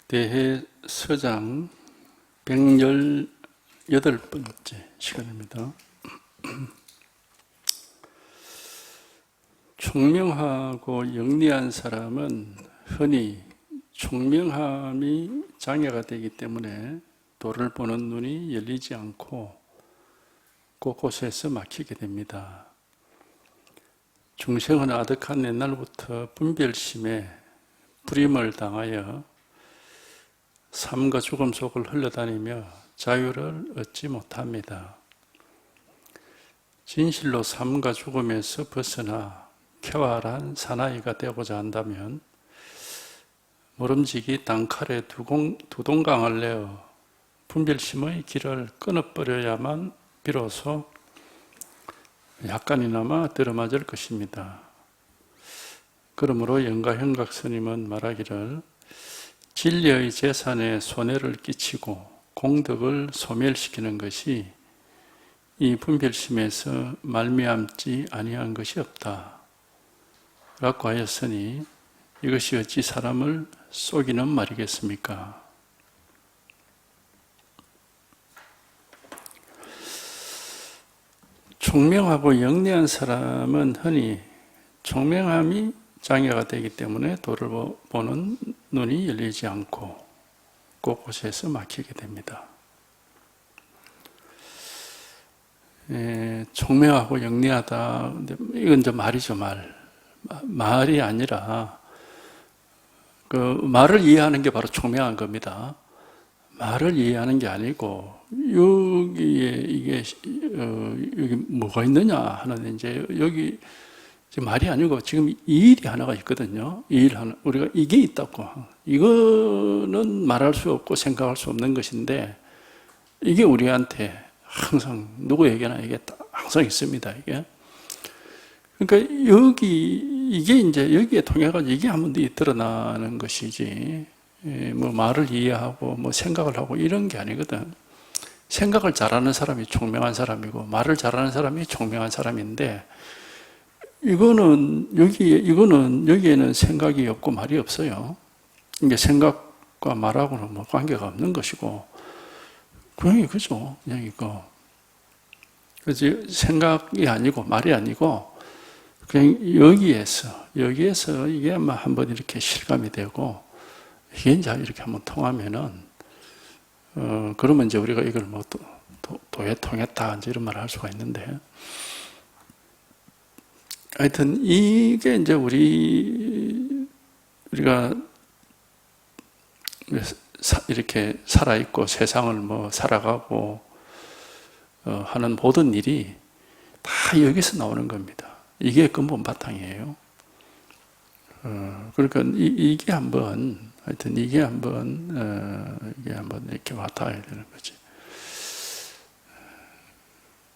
대해서장 118번째 시간입니다. 총명하고 영리한 사람은 흔히 총명함이 장애가 되기 때문에 도를 보는 눈이 열리지 않고 곳곳에서 막히게 됩니다. 중생은 아득한 옛날부터 분별심에 불임을 당하여 삶과 죽음 속을 흘러다니며 자유를 얻지 못합니다. 진실로 삶과 죽음에서 벗어나 쾌활한 사나이가 되고자 한다면 모름지기 단칼에 두동강을 내어 분별심의 길을 끊어버려야만 비로소 약간이나마 들어맞을 것입니다. 그러므로 영가현각 스님은 말하기를 진리의 재산에 손해를 끼치고 공덕을 소멸시키는 것이 이 분별심에서 말미암지 아니한 것이 없다 라고 하였으니 이것이 어찌 사람을 속이는 말이겠습니까? 총명하고 영리한 사람은 흔히 총명함이 장애가 되기 때문에 도를 보는 눈이 열리지 않고 곳곳에서 막히게 됩니다. 총명하고 영리하다. 이건 이제 말이죠, 말이 아니라 그 말을 이해하는 게 바로 총명한 겁니다. 말을 이해하는 게 아니고 여기에 여기 뭐가 있느냐 하는 이제 여기 말이 아니고 지금 이 일이 하나가 있거든요. 이 일 하나 우리가 이게 있다고 이거는 말할 수 없고 생각할 수 없는 것인데 이게 우리한테 항상 누구에게나 이게 항상 있습니다. 이게 그러니까 이게 이제 여기에 통해 가지고 이게 한번 드러나는 것이지. 뭐 말을 이해하고 뭐 생각을 하고 이런 게 아니거든. 생각을 잘하는 사람이 총명한 사람이고 말을 잘하는 사람이 총명한 사람인데 이거는 여기에는 생각이 없고 말이 없어요. 이게 생각과 말하고는 뭐 관계가 없는 것이고 그냥 그죠. 그냥 이거. 그지 생각이 아니고 말이 아니고 그냥 여기에서 이게 아마 한번 이렇게 실감이 되고 이게 이제 이렇게 한번 통하면은, 그러면 이제 우리가 이걸 뭐 도에 통했다, 이제 이런 말을 할 수가 있는데. 하여튼, 이게 이제 우리가 이렇게 살아있고 세상을 뭐 살아가고, 하는 모든 일이 다 여기서 나오는 겁니다. 이게 근본 바탕이에요. 그러니까 이게 한번 이렇게 와닿아야 되는 거지.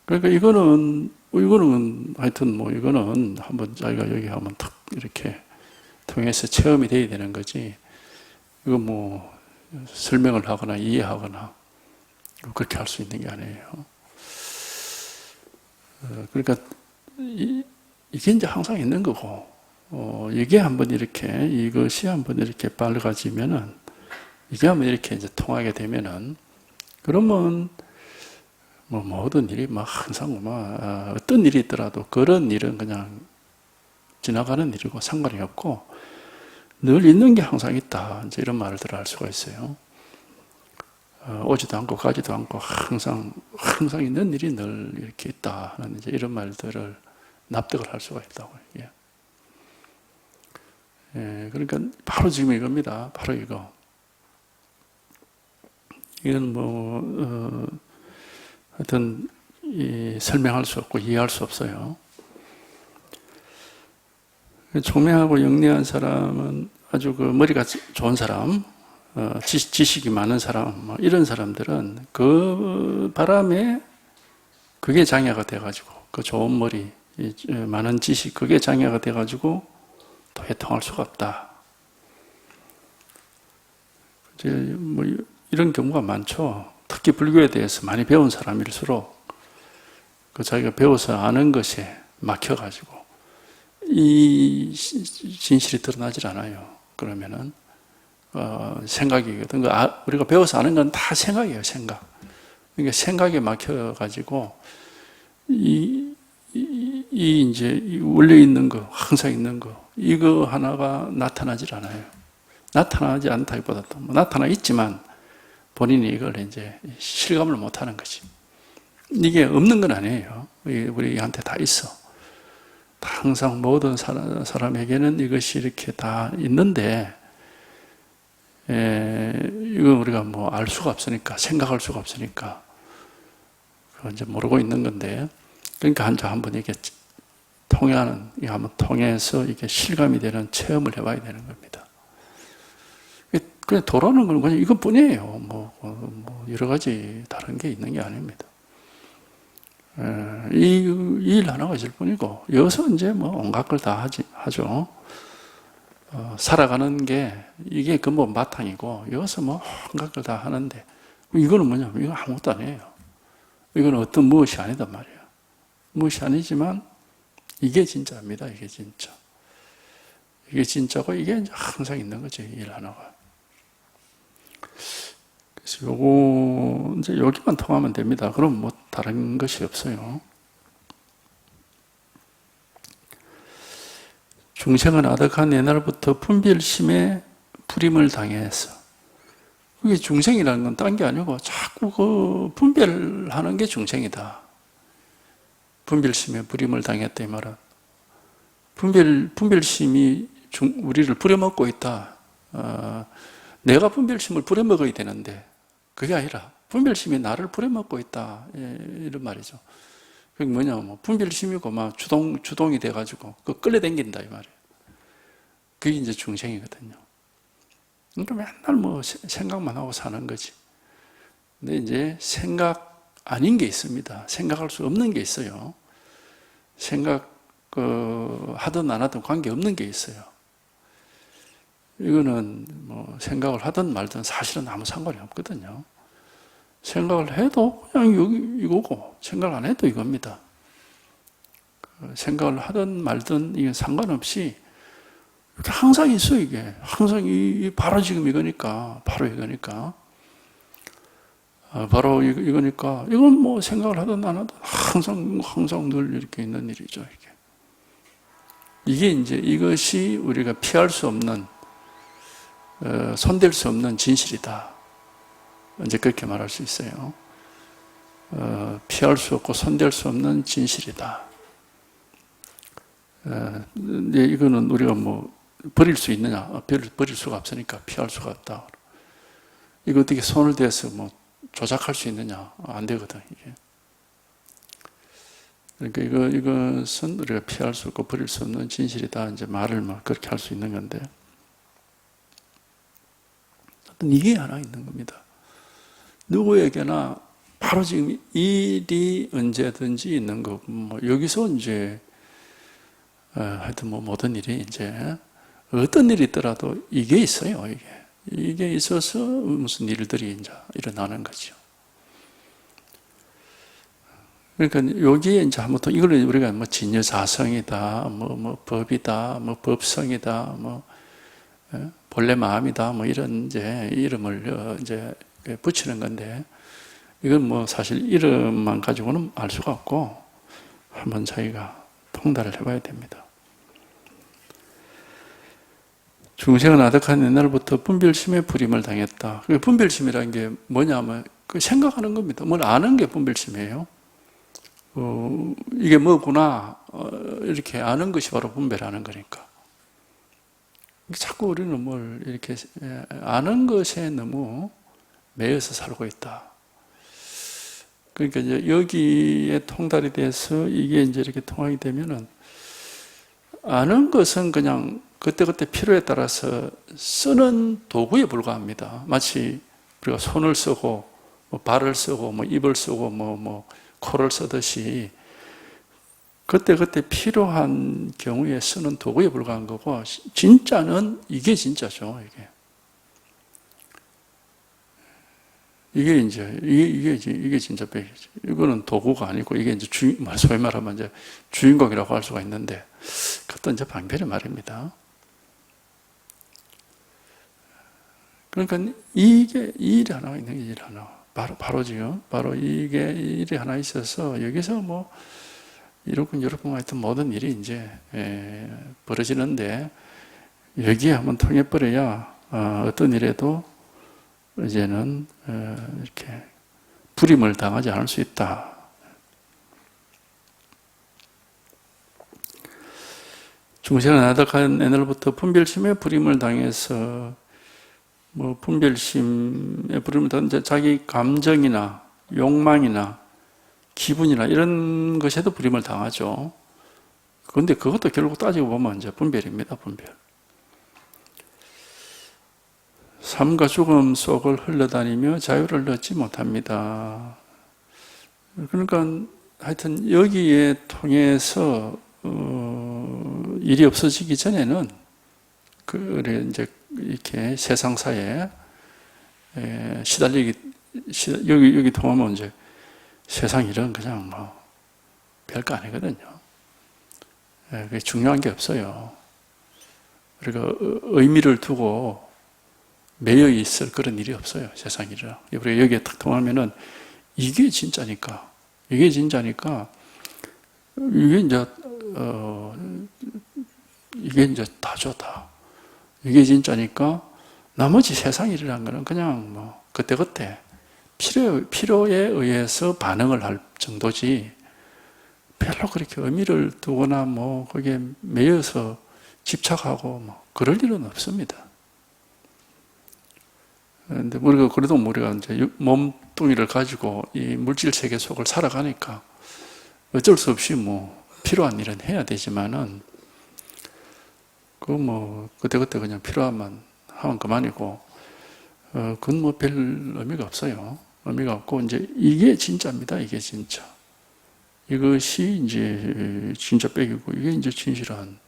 그러니까 이거는 하여튼 뭐 이거는 한번 자기가 여기 한번 탁 이렇게 통해서 체험이 돼야 되는 거지. 이거 뭐 설명을 하거나 이해하거나 그렇게 할 수 있는 게 아니에요. 그러니까 이게 이제 항상 있는 거고. 이게 한번 이것이 한번 이렇게 밝아지면은, 이게 한번 이렇게 이제 통하게 되면은, 그러면, 뭐 모든 일이 항상 어떤 일이 있더라도 그런 일은 그냥 지나가는 일이고 상관이 없고, 늘 있는 게 항상 있다. 이제 이런 말을 들어 할 수가 있어요. 오지도 않고 가지도 않고 항상 있는 일이 늘 이렇게 있다. 하는 이제 이런 말들을 납득을 할 수가 있다고요. 예. 그러니까 바로 지금 이겁니다. 바로 이거. 이건 하여튼 설명할 수 없고 이해할 수 없어요. 총명하고 영리한 사람은 아주 그 머리가 좋은 사람, 지식이 많은 사람, 이런 사람들은 그 바람에 그게 장애가 돼가지고 그 좋은 머리, 많은 지식, 그게 장애가 돼가지고 도에 통할 수가 없다. 이제 뭐 이런 경우가 많죠. 특히 불교에 대해서 많이 배운 사람일수록 그 자기가 배워서 아는 것에 막혀가지고 이 진실이 드러나질 않아요. 그러면은 생각이거든. 우리가 배워서 아는 건 다 생각이에요, 생각. 그러니까 생각에 막혀가지고, 이제 원래 있는 거, 항상 있는 거, 이거 하나가 나타나질 않아요. 나타나지 않다기보다도 나타나 있지만 본인이 이걸 이제 실감을 못 하는 거지. 이게 없는 건 아니에요. 우리한테 다 있어. 항상 모든 사람에게는 이것이 이렇게 다 있는데, 이건 우리가 뭐 알 수가 없으니까, 생각할 수가 없으니까, 그건 이제 모르고 있는 건데, 그러니까 한번 이게 한번 통해서 이게 실감이 되는 체험을 해봐야 되는 겁니다. 그냥 도라는 건 그냥 이것뿐이에요. 뭐 여러 가지 다른 게 있는 게 아닙니다. 이 일 하나가 있을 뿐이고, 여기서 이제 뭐 온갖 걸 다 하죠. 살아가는 게 이게 근본 바탕이고, 여기서 뭐 온갖 걸 다 하는데, 이거는 뭐냐면 이건 아무것도 아니에요. 이건 어떤 무엇이 아니단 말이에요. 무엇이 아니지만 이게 진짜입니다. 이게 진짜. 이게 진짜고 이게 이제 항상 있는 거죠. 일 하나가. 그래서 요거 이제 여기만 통하면 됩니다. 그럼 뭐 다른 것이 없어요. 중생은 아득한 옛날부터 분별심에 불임을 당해서, 그게 중생이라는 건 딴 게 아니고 자꾸 그 분별하는 게 중생이다. 분별심에 불임을 당했다 이 말은 분별심이 우리를 부려먹고 있다. 내가 분별심을 부려먹어야 되는데 그게 아니라 분별심이 나를 부려먹고 있다. 이런 말이죠. 그게 뭐냐면 분별심이고 막 주동이 돼가지고 그 끌려당긴다 이 말이에요. 그게 이제 중생이거든요. 그러니까 맨날 뭐 생각만 하고 사는 거지. 근데 이제 생각 아닌 게 있습니다. 생각할 수 없는 게 있어요. 생각 하든 안 하든 관계없는 게 있어요. 이거는 뭐 생각을 하든 말든 사실은 아무 상관이 없거든요. 생각을 해도 그냥 이거고 생각 안 해도 이겁니다. 생각을 하든 말든 이게 상관없이 항상 있어. 이게 항상 바로 지금 이거니까 바로 이거니까 이건 뭐 생각을 하든 안 하든 항상 늘 이렇게 있는 일이죠. 이게 이제 이것이 우리가 피할 수 없는 손댈 수 없는 진실이다. 이제 그렇게 말할 수 있어요. 피할 수 없고 손댈 수 없는 진실이다. 근데 이거는 우리가 뭐 버릴 수 있느냐? 버릴 수가 없으니까 피할 수가 없다. 이거 어떻게 손을 대서 뭐 조작할 수 있느냐? 안 되거든, 이게. 그러니까 이것은 우리가 피할 수 없고 버릴 수 없는 진실이다. 이제 말을 뭐 그렇게 할 수 있는 건데. 이게 하나 있는 겁니다. 누구에게나 바로 지금 일이 언제든지 있는 거고, 뭐 여기서 이제 하여튼 뭐 모든 일이 이제 어떤 일이 있더라도 이게 있어요. 이게 있어서 무슨 일들이 이제 일어나는 거죠. 그러니까 여기에 이제 한번 이걸 우리가 뭐 진여사성이다, 뭐 법이다, 뭐 법성이다, 뭐 본래 마음이다, 뭐 이런 이제 이름을 이제 붙이는 건데, 이건 뭐 사실 이름만 가지고는 알 수가 없고 한번 저희가 통달을 해봐야 됩니다. 중생은 아득한 옛날부터 분별심에 불임을 당했다. 분별심이라는 게 뭐냐면 그 생각하는 겁니다. 뭘 아는 게 분별심이에요. 이게 뭐구나 이렇게 아는 것이 바로 분별하는 거니까. 자꾸 우리는 뭘 이렇게 아는 것에 너무 매여서 살고 있다. 그러니까 이제 여기에 통달이 돼서 이게 이제 이렇게 통하게 되면은 아는 것은 그냥 그때그때 필요에 따라서 쓰는 도구에 불과합니다. 마치 우리가 손을 쓰고 뭐 발을 쓰고 뭐 입을 쓰고 뭐 코를 쓰듯이 그때그때 필요한 경우에 쓰는 도구에 불과한 거고, 진짜는 이게 진짜죠. 이게 진짜 백이죠. 이거는 도구가 아니고 이게 이제 소위 말하면 이제 주인공이라고 할 수가 있는데, 그것도 이제 방편의 말입니다. 그러니까 이게 일 하나가 있는 게 일 하나. 바로 지금 바로 이게 일이 하나 있어서 여기서 뭐 이렇군 하여튼 모든 일이 이제 벌어지는데 여기에 한번 통해버려야 어떤 일에도 이제는 이렇게 불임을 당하지 않을 수 있다. 중생은 나덕한 애널부터 분별심에 불임을 당해서 뭐 분별심에 불임을 당해서 자기 감정이나 욕망이나 기분이나 이런 것에도 불임을 당하죠. 그런데 그것도 결국 따지고 보면 이제 분별입니다. 분별. 삶과 죽음 속을 흘러다니며 자유를 얻지 못합니다. 그러니까 하여튼 여기에 통해서 일이 없어지기 전에는 그래 이제 이렇게 세상사에 여기 통하면 이제 세상 일은 그냥 뭐 별거 아니거든요. 그게 중요한 게 없어요. 그러니까 의미를 두고 매여 있을 그런 일이 없어요. 세상 일은. 우리가 여기에 딱 통하면은 이게 진짜니까 이게 이제 다죠, 다. 이게 진짜니까 나머지 세상 일이라는 거는 그냥 뭐 그때그때 필요에 의해서 반응을 할 정도지 별로 그렇게 의미를 두거나 뭐 거기에 매여서 집착하고 뭐 그럴 일은 없습니다. 그런데 우리가 이제 몸뚱이를 가지고 이 물질 세계 속을 살아가니까 어쩔 수 없이 뭐 필요한 일은 해야 되지만은 그때그때 그냥 필요하면 하면 그만이고 그건 뭐 별 의미가 없어요. 의미가 없고 이제 이게 진짜입니다. 이게 진짜. 이것이 이제 진짜 백이고 이게 이제 진실한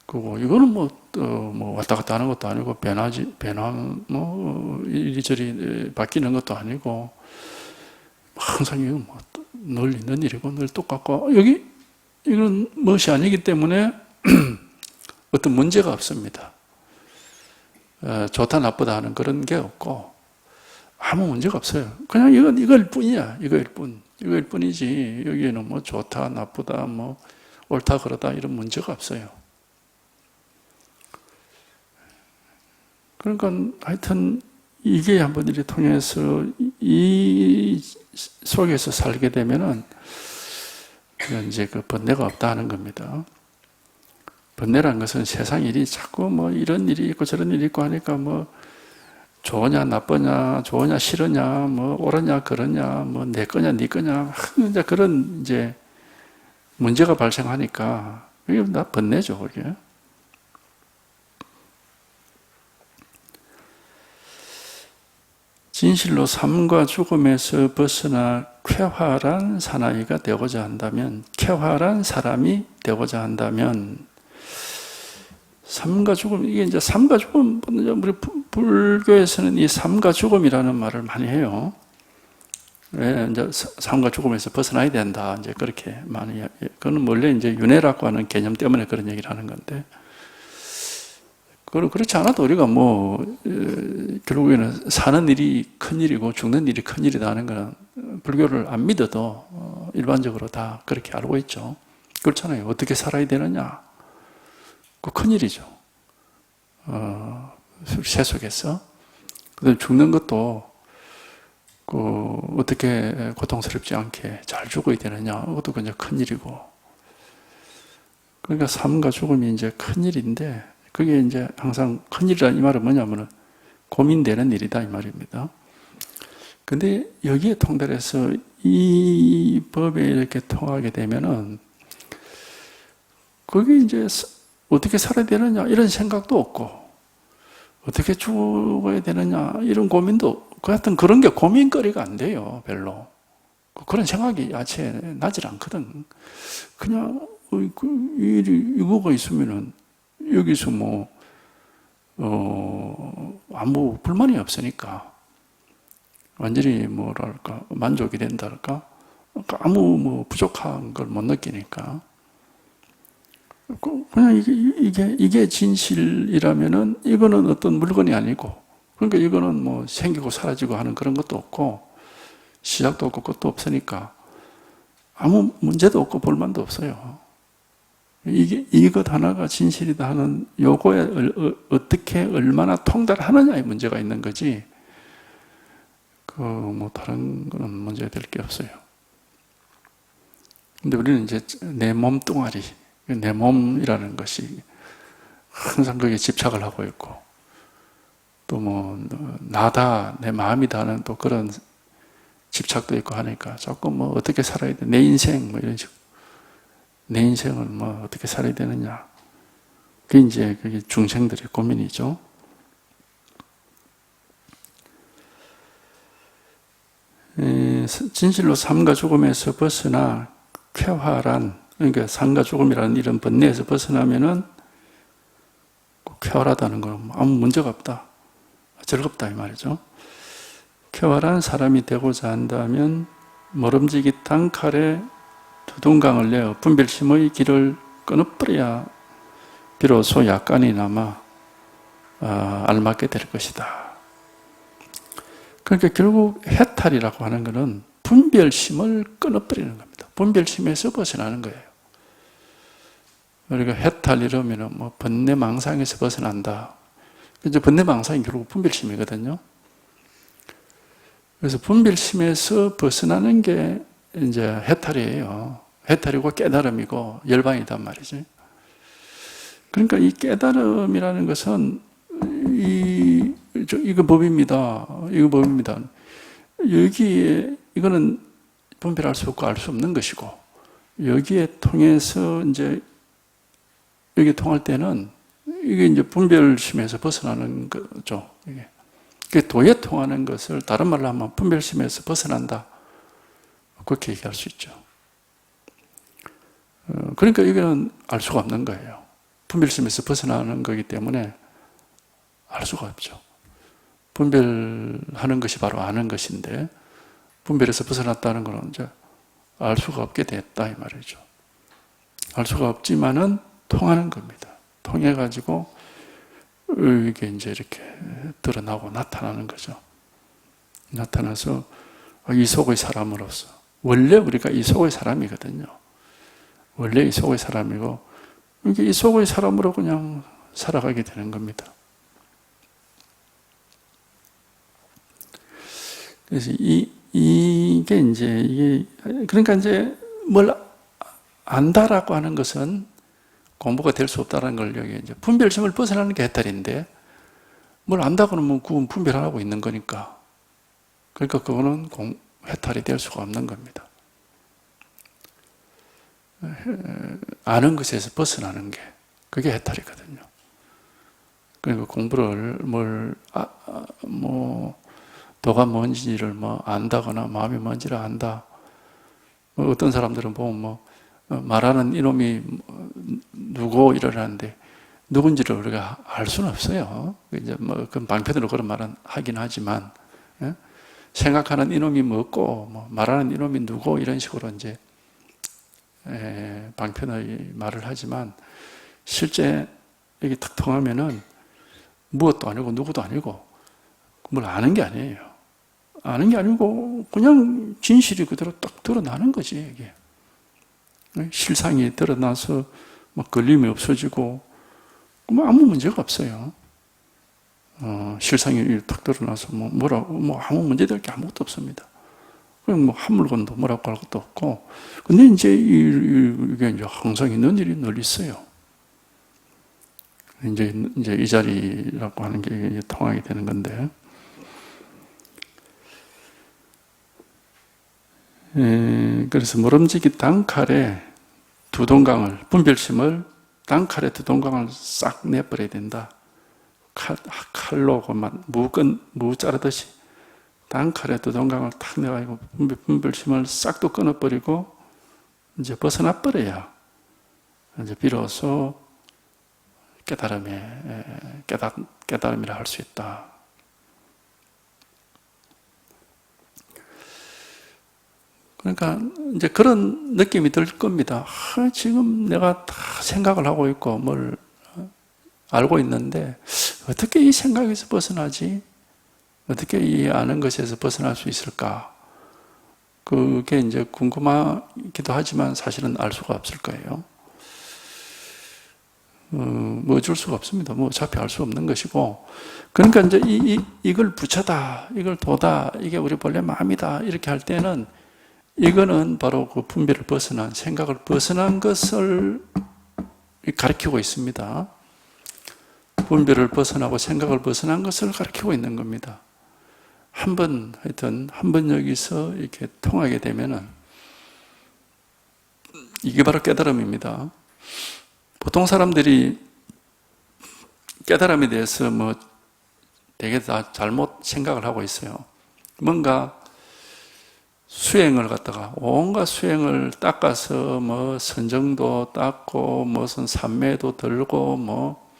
그거. 이거는 뭐 왔다 갔다 하는 것도 아니고 이리저리 바뀌는 것도 아니고 항상 이건 늘 있는 일이고 늘 똑같고 이건 무엇이 아니기 때문에 어떤 문제가 없습니다. 좋다 나쁘다 하는 그런 게 없고 아무 문제가 없어요. 그냥 이걸 뿐이야. 이거일 뿐이지 여기에는 뭐 좋다 나쁘다 뭐 옳다 그러다 이런 문제가 없어요. 그러니까 하여튼 이게 한번 이렇게 통해서 이 속에서 살게 되면은 이제 그 번뇌가 없다 하는 겁니다. 번뇌라는 것은 세상 일이 자꾸 뭐 이런 일이 있고 저런 일이 있고 하니까 뭐 좋으냐 나쁘냐 좋으냐 싫으냐 뭐 옳으냐 그러냐 뭐 내 거냐 네 거냐 이제 그런 이제 문제가 발생하니까 이게 다 번뇌죠. 그게. 진실로 삶과 죽음에서 벗어나 쾌활한 사나이가 되고자 한다면, 쾌활한 사람이 되고자 한다면, 삶과 죽음, 이게 이제 삶과 죽음, 우리 불교에서는 이 삶과 죽음이라는 말을 많이 해요. 왜 이제 삶과 죽음에서 벗어나야 된다. 이제 그렇게 많이, 그거는 원래 이제 윤회라고 하는 개념 때문에 그런 얘기를 하는 건데, 그렇지 않아도 우리가 결국에는 사는 일이 큰 일이고 죽는 일이 큰 일이다 하는 거는 불교를 안 믿어도 일반적으로 다 그렇게 알고 있죠. 그렇잖아요. 어떻게 살아야 되느냐. 그 큰 일이죠. 세속에서. 그다음에 죽는 것도 어떻게 고통스럽지 않게 잘 죽어야 되느냐. 그것도 그냥 큰 일이고. 그러니까 삶과 죽음이 이제 큰 일인데 그게 이제 항상 큰일이라는 이 말은 뭐냐면은 고민되는 일이다 이 말입니다. 근데 여기에 통달해서 이 법에 이렇게 통하게 되면은 그게 이제 어떻게 살아야 되느냐 이런 생각도 없고 어떻게 죽어야 되느냐 이런 고민도 하여튼 그런 게 고민거리가 안 돼요. 별로. 그런 생각이 야채 나질 않거든. 그냥 이거가 있으면은 여기서 아무 불만이 없으니까 완전히 만족이 된달까 아무 부족한 걸 못 느끼니까 그냥 이게 진실이라면은 이거는 어떤 물건이 아니고 그러니까 이거는 뭐 생기고 사라지고 하는 그런 것도 없고 시작도 없고 끝도 없으니까 아무 문제도 없고 볼만도 없어요. 이것 하나가 진실이다 하는 요거에 어떻게 얼마나 통달하느냐의 문제가 있는 거지, 뭐 다른 거는 문제 될 게 없어요. 근데 우리는 이제 내 몸뚱아리, 내 몸이라는 것이 항상 거기에 집착을 하고 있고, 또 뭐 나다, 내 마음이다 하는 또 그런 집착도 있고 하니까 자꾸 뭐 어떻게 살아야 돼, 내 인생 뭐 이런 식으로, 내 인생을 뭐 어떻게 살아야 되느냐, 그게 중생들의 고민이죠. 진실로 삶과 죽음에서 벗어나 쾌활한, 그러니까 삶과 죽음이라는 이런 번뇌에서 벗어나면은 쾌활하다는 건 아무 문제가 없다, 즐겁다 이 말이죠. 쾌활한 사람이 되고자 한다면 모름지기 단칼에 두둥강을 내어 분별심의 길을 끊어버려야 비로소 약간이나마 알맞게 될 것이다. 그러니까 결국 해탈이라고 하는 것은 분별심을 끊어버리는 겁니다. 분별심에서 벗어나는 거예요. 우리가 해탈 이러면 뭐 번뇌망상에서 벗어난다. 이제 번뇌망상이 결국 분별심이거든요. 그래서 분별심에서 벗어나는 게 이제 해탈이에요. 해탈이고 깨달음이고 열반이단 말이지. 그러니까 이 깨달음이라는 것은 이거 법입니다. 이거 법입니다. 여기에 이거는 분별할 수 없고 알 수 없는 것이고, 여기에 통해서 이제 여기 통할 때는 이게 이제 분별심에서 벗어나는 거죠. 이게 도에 통하는 것을 다른 말로 하면 분별심에서 벗어난다, 그렇게 얘기할 수 있죠. 그러니까 이거는 알 수가 없는 거예요. 분별심에서 벗어나는 거기 때문에 알 수가 없죠. 분별하는 것이 바로 아는 것인데, 분별에서 벗어났다는 것은 이제 알 수가 없게 됐다 이 말이죠. 알 수가 없지만은 통하는 겁니다. 통해가지고 이게 이제 이렇게 드러나고 나타나는 거죠. 나타나서 이 속의 사람으로서, 원래 우리가 이 속의 사람이거든요. 원래 이 속의 사람이고, 이게 이 속의 사람으로 그냥 살아가게 되는 겁니다. 그래서 그러니까 이제 뭘 안다라고 하는 것은 공부가 될 수 없다는 걸 여기 이제 분별심을 벗어나는 게 해탈인데, 뭘 안다고는 뭐 그건 분별 안 하고 있는 거니까. 그러니까 그거는 해탈이 될 수가 없는 겁니다. 아는 것에서 벗어나는 게 그게 해탈이거든요. 그러니까 공부를 도가 뭔지를 안다거나 마음이 뭔지를 안다. 어떤 사람들은 보면 말하는 이놈이 누구 이러는데 누군지를 우리가 알 수는 없어요. 이제 그 방편으로 그런 말은 하긴 하지만, 예? 생각하는 이놈이 뭐고, 말하는 이놈이 누구 이런 식으로 이제 방편의 말을 하지만, 실제 이게 탁 통하면은 무엇도 아니고 누구도 아니고 뭘 아는 게 아니에요. 아는 게 아니고 그냥 진실이 그대로 딱 드러나는 거지. 이게 실상이 드러나서 걸림이 없어지고 아무 문제가 없어요. 실상이 딱 드러나서 아무 문제될 게 아무것도 없습니다. 그냥 한 물건도 뭐라고 할 것도 없고. 근데 이제 이게 이제 항상 있는 일이 늘 있어요. 이제 이 자리라고 하는 게 통하게 되는 건데. 그래서 모름지기 단칼에 두동강을, 분별심을 단칼에 두동강을 싹 내버려야 된다. 칼로 무 자르듯이 단칼에 두동강을 탁 내가지고 분별심을 싹 또 끊어버리고 이제 벗어나버려야 이제 비로소 깨달음이라 할 수 있다. 그러니까 이제 그런 느낌이 들 겁니다. 지금 내가 다 생각을 하고 있고 뭘 알고 있는데 어떻게 이 생각에서 벗어나지? 어떻게 이 아는 것에서 벗어날 수 있을까? 그게 이제 궁금하기도 하지만 사실은 알 수가 없을 거예요. 뭐 어쩔 수가 없습니다. 뭐 어차피 알 수 없는 것이고. 그러니까 이제 이걸 부처다, 이걸 도다, 이게 우리 본래 마음이다, 이렇게 할 때는 이거는 바로 그 분별을 벗어난, 생각을 벗어난 것을 가르치고 있습니다. 분별을 벗어나고 생각을 벗어난 것을 가르치고 있는 겁니다. 한 번 여기서 이렇게 통하게 되면은 이게 바로 깨달음입니다. 보통 사람들이 깨달음에 대해서 뭐 되게 다 잘못 생각을 하고 있어요. 뭔가 수행을 갖다가 온갖 수행을 닦아서 뭐 선정도 닦고 무슨 삼매도 들고 뭐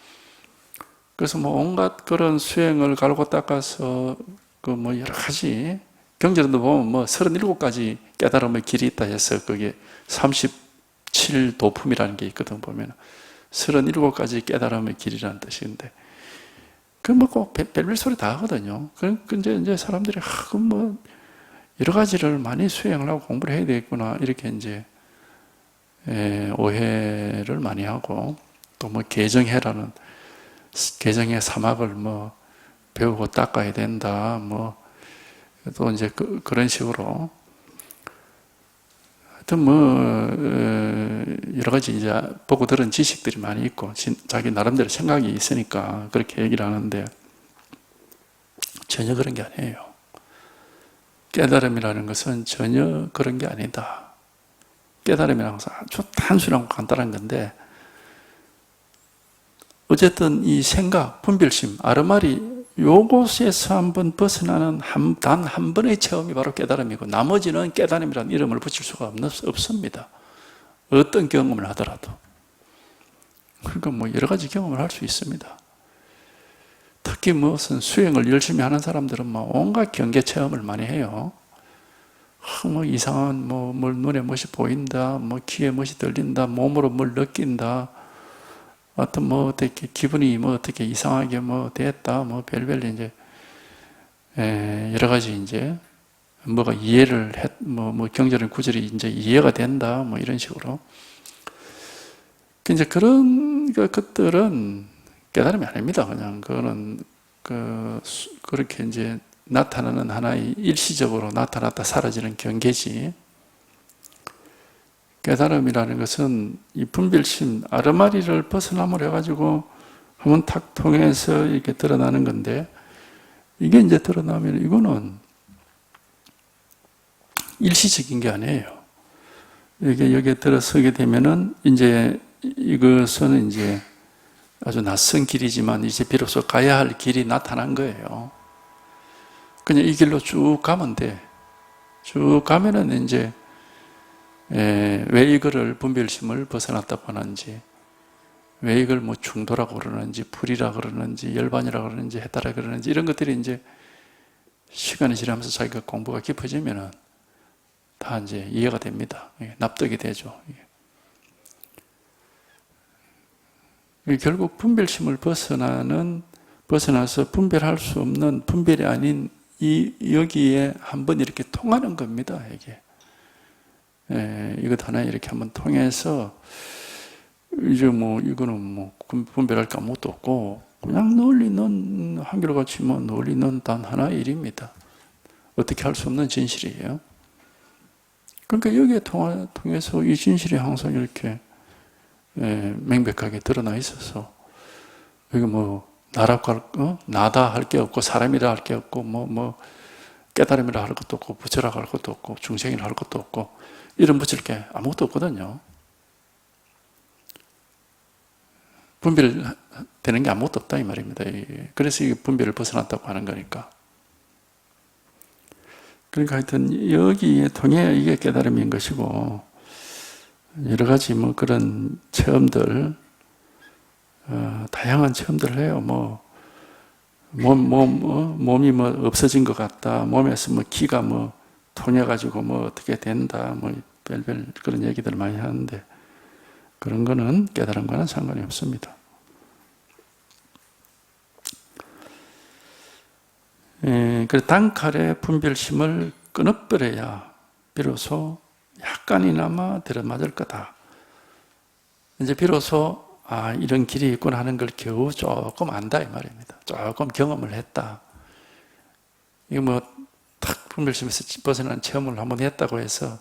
그래서 뭐 온갖 그런 수행을 갈고 닦아서 그 뭐 여러 가지 경전도 보면 뭐 37가지 깨달음의 길이 있다 해서 그게 37도품이라는 게 있거든 보면 37가지 깨달음의 길이라는 뜻인데 그 뭐 꼭 별별 소리 다 하거든요. 그 이제 사람들이 그럼 뭐 여러 가지를 많이 수행을 하고 공부를 해야 되겠구나 이렇게 이제 오해를 많이 하고 또 뭐 개정해라는 개정의 사막을 뭐 배우고 닦아야 된다 뭐 또 이제 그런 식으로 하여튼 뭐 여러 가지 이제 보고 들은 지식들이 많이 있고 자기 나름대로 생각이 있으니까 그렇게 얘기를 하는데 전혀 그런 게 아니에요. 깨달음이라는 것은 전혀 그런 게 아니다. 깨달음이라는 것은 아주 단순하고 간단한 건데 어쨌든 이 생각, 분별심, 아르마리 요것에서 한번 벗어나는 단 한 번의 체험이 바로 깨달음이고 나머지는 깨달음이라는 이름을 붙일 수가 없습니다. 어떤 경험을 하더라도. 그러니까 뭐 여러 가지 경험을 할 수 있습니다. 특히 무슨 수행을 열심히 하는 사람들은 뭐 온갖 경계 체험을 많이 해요. 뭐 이상한 뭘 눈에 무엇이 보인다, 뭐 귀에 무엇이 들린다, 몸으로 뭘 느낀다. 어떤 뭐 어떻게 기분이 뭐 어떻게 이상하게 뭐 됐다 뭐 별별 이제 여러 가지 이제 뭐가 이해를 뭐 경전의 구절이 이제 이해가 된다 뭐 이런 식으로 이제 그런 것들은 깨달음이 아닙니다. 그냥 그거는 그렇게 이제 나타나는 하나의 일시적으로 나타났다 사라지는 경계지. 깨달음이라는 것은 이 분별심, 아르마리를 벗어남으로 해가지고 한번 탁 통해서 이렇게 드러나는 건데, 이게 이제 드러나면 이거는 일시적인 게 아니에요. 이게 여기에 들어서게 되면은 이제 이것은 이제 아주 낯선 길이지만 이제 비로소 가야 할 길이 나타난 거예요. 그냥 이 길로 쭉 가면 돼. 쭉 가면은 이제 왜 이거를 분별심을 벗어났다고 하는지, 왜 이걸 뭐 중도라고 그러는지, 불이라 그러는지, 열반이라 그러는지, 해따라 그러는지, 이런 것들이 이제 시간이 지나면서 자기가 공부가 깊어지면은 다 이제 이해가 됩니다. 납득이 되죠. 결국 분별심을 벗어나서 분별할 수 없는 분별이 아닌 여기에 한번 이렇게 통하는 겁니다. 이게. 이것 하나 이렇게 한번 통해서 이제 뭐 이거는 뭐 분별할 게 아무것도 없고 그냥 널리 넌 한결같이 뭐 널리 넌 단 하나의 일입니다. 어떻게 할 수 없는 진실이에요. 그러니까 여기에 통해서 이 진실이 항상 이렇게 명백하게 드러나 있어서 여기 뭐 나다 할 게 없고 사람이라 할 게 없고 뭐 깨달음이라 할 것도 없고 부처라 할 것도 없고 중생이라 할 것도 없고 이름 붙일 게 아무것도 없거든요. 분별되는 게 아무것도 없다 이 말입니다. 그래서 이 분별을 벗어났다고 하는 거니까. 그러니까 하여튼 여기에 통해 이게 깨달음인 것이고 여러 가지 뭐 그런 체험들 다양한 체험들을 해요. 몸이 뭐 없어진 것 같다. 몸에서 뭐 기가 뭐 통해가지고 뭐 어떻게 된다. 뭐 별별 그런 얘기들 많이 하는데 그런 거는 깨달음과는 상관이 없습니다. 그 단칼에 분별심을 끊어버려야 비로소 약간이나마 들어맞을 거다. 이제 비로소 이런 길이 있구나 하는 걸 겨우 조금 안다 이 말입니다. 조금 경험을 했다. 이거 탁 분별심에서 벗어난 체험을 한번 했다고 해서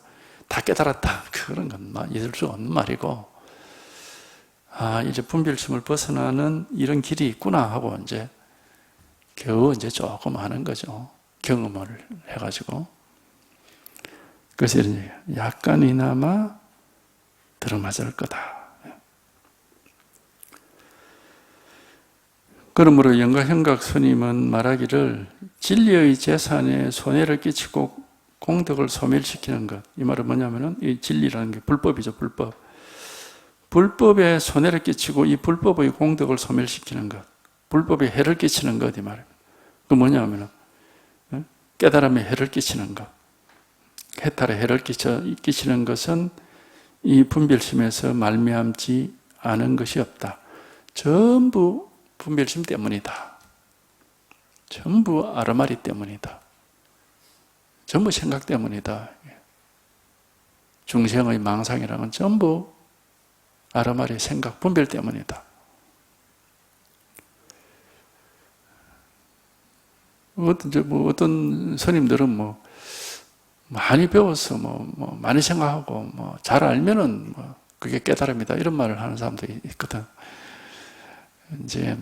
다 깨달았다. 그런 건 있을 수 없는 말이고, 이제 분별심을 벗어나는 이런 길이 있구나 하고 이제 겨우 이제 조금 하는 거죠. 경험을 해가지고. 그래서 이제 약간이나마 들어맞을 거다. 그러므로 영가형각 스님은 말하기를 진리의 재산에 손해를 끼치고 공덕을 소멸시키는 것. 이 말은 뭐냐면은 이 진리라는 게 불법이죠, 불법. 불법에 손해를 끼치고 이 불법의 공덕을 소멸시키는 것. 불법에 해를 끼치는 것, 이 말입니다. 그 뭐냐면은 깨달음에 해를 끼치는 것. 해탈에 해를 끼치는 것은 이 분별심에서 말미암지 않은 것이 없다. 전부 분별심 때문이다. 전부 아르마리 때문이다. 전부 생각 때문이다. 중생의 망상이라는 건 전부 아르마리 생각, 분별 때문이다. 어떤 스님들은 많이 배워서 많이 생각하고 잘 알면은 그게 깨달음이다 이런 말을 하는 사람도 있거든. 이제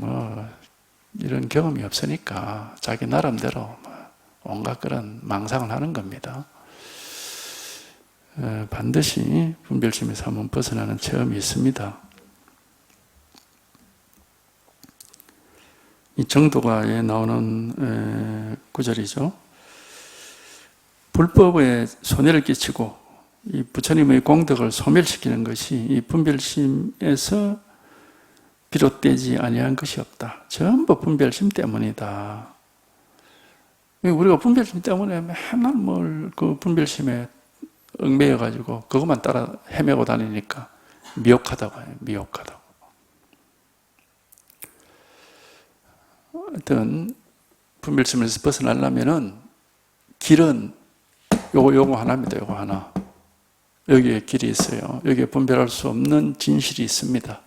이런 경험이 없으니까 자기 나름대로 온갖 그런 망상을 하는 겁니다. 반드시 분별심에서 한번 벗어나는 체험이 있습니다. 이 정도가에 나오는 구절이죠. 불법에 손해를 끼치고 이 부처님의 공덕을 소멸시키는 것이 이 분별심에서 비롯되지 아니한 것이 없다. 전부 분별심 때문이다. 우리가 분별심 때문에 맨날 그 분별심에 얽매여가지고 그것만 따라 헤매고 다니니까 미혹하다고 해요. 미혹하다고. 하여튼 분별심에서 벗어나려면은 길은 요거 하나입니다. 요거 하나. 여기에 길이 있어요. 여기에 분별할 수 없는 진실이 있습니다.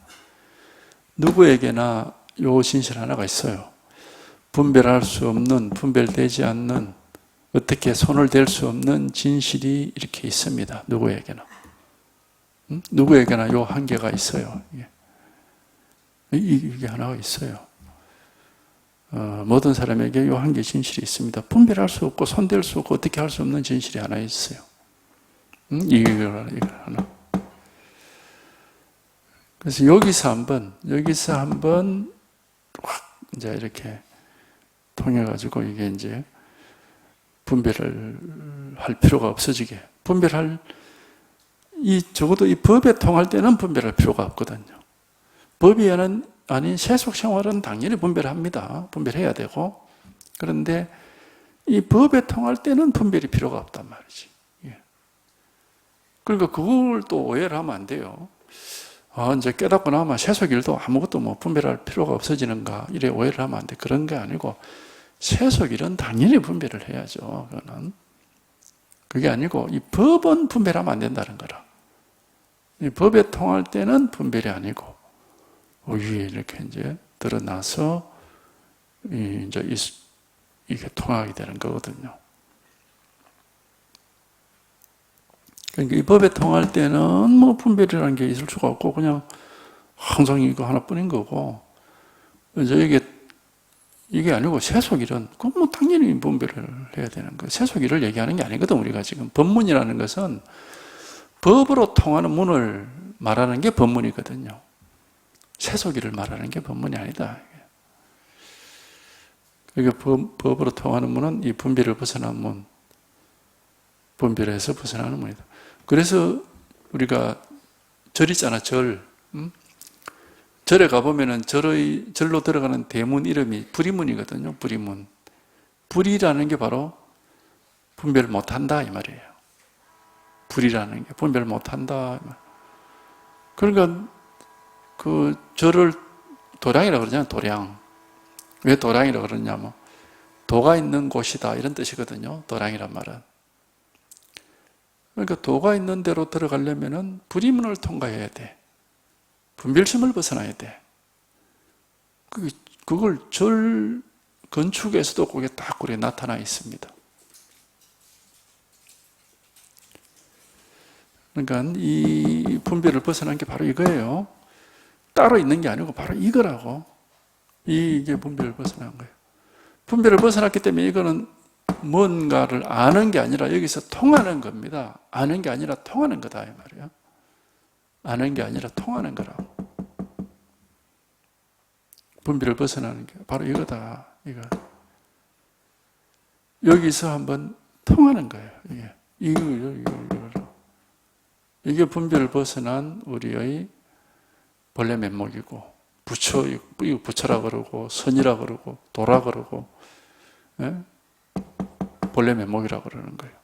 누구에게나 요 진실 하나가 있어요. 분별할 수 없는, 분별되지 않는, 어떻게 손을 댈 수 없는 진실이 이렇게 있습니다. 누구에게나. 누구에게나 요 한계가 있어요. 이게 하나가 있어요. 모든 사람에게 요 한계 진실이 있습니다. 분별할 수 없고 손댈 수 없고 어떻게 할 수 없는 진실이 하나 있어요. 이거 하나. 그래서 여기서 한번 확 이제 이렇게 통해가지고 이게 이제 분별을 할 필요가 없어지게. 적어도 이 법에 통할 때는 분별할 필요가 없거든요. 법이 아닌 세속 생활은 당연히 분별합니다. 분별해야 되고. 그런데 이 법에 통할 때는 분별이 필요가 없단 말이지. 그러니까 그걸 또 오해를 하면 안 돼요. 이제 깨닫고 나면 세속일도 아무것도 분별할 필요가 없어지는가, 이래 오해를 하면 안 돼. 그런 게 아니고, 세속일은 당연히 분별을 해야죠. 그게 아니고, 이 법은 분별하면 안 된다는 거라. 이 법에 통할 때는 분별이 아니고, 위에 이렇게 이제 드러나서, 이제 이게 통하게 되는 거거든요. 그러니까 이 법에 통할 때는 분별이라는 게 있을 수가 없고 그냥 항상 이거 하나뿐인 거고, 이제 이게 아니고 세속일은 그건 당연히 분별을 해야 되는 거예요. 세속일을 얘기하는 게 아니거든. 우리가 지금 법문이라는 것은 법으로 통하는 문을 말하는 게 법문이거든요. 세속일을 말하는 게 법문이 아니다. 그러니까 법으로 통하는 문은 이 분별을 벗어난 문, 분별에서 벗어나는 문이다. 그래서 우리가 절 있잖아, 절. 절에 가보면은 절로 들어가는 대문 이름이 불이문이거든요, 불이문. 불이라는 게 바로 분별 못한다, 이 말이에요. 불이라는 게 분별 못한다. 그러니까 그 절을 도량이라고 그러잖아요, 도량. 왜 도량이라고 그러냐면 도가 있는 곳이다 이런 뜻이거든요. 도량이란 말은. 그러니까 도가 있는 데로 들어가려면은 불의문을 통과해야 돼. 분별심을 벗어나야 돼. 그걸 절 건축에서도 그게 딱 그렇게 나타나 있습니다. 그러니까 이 분별을 벗어난 게 바로 이거예요. 따로 있는 게 아니고 바로 이거라고. 이게 분별을 벗어난 거예요. 분별을 벗어났기 때문에 이거는 뭔가를 아는 게 아니라 여기서 통하는 겁니다. 아는 게 아니라 통하는 거다 이 말이에요. 아는 게 아니라 통하는 거라고. 분별을 벗어나는 게 바로 이거다. 이거. 여기서 한번 통하는 거예요. 이게 분별을 벗어난 우리의 본래 면목이고, 부처라 그러고, 선이라 그러고, 도라 그러고, 예? 본래 면목이라 그러는 거예요.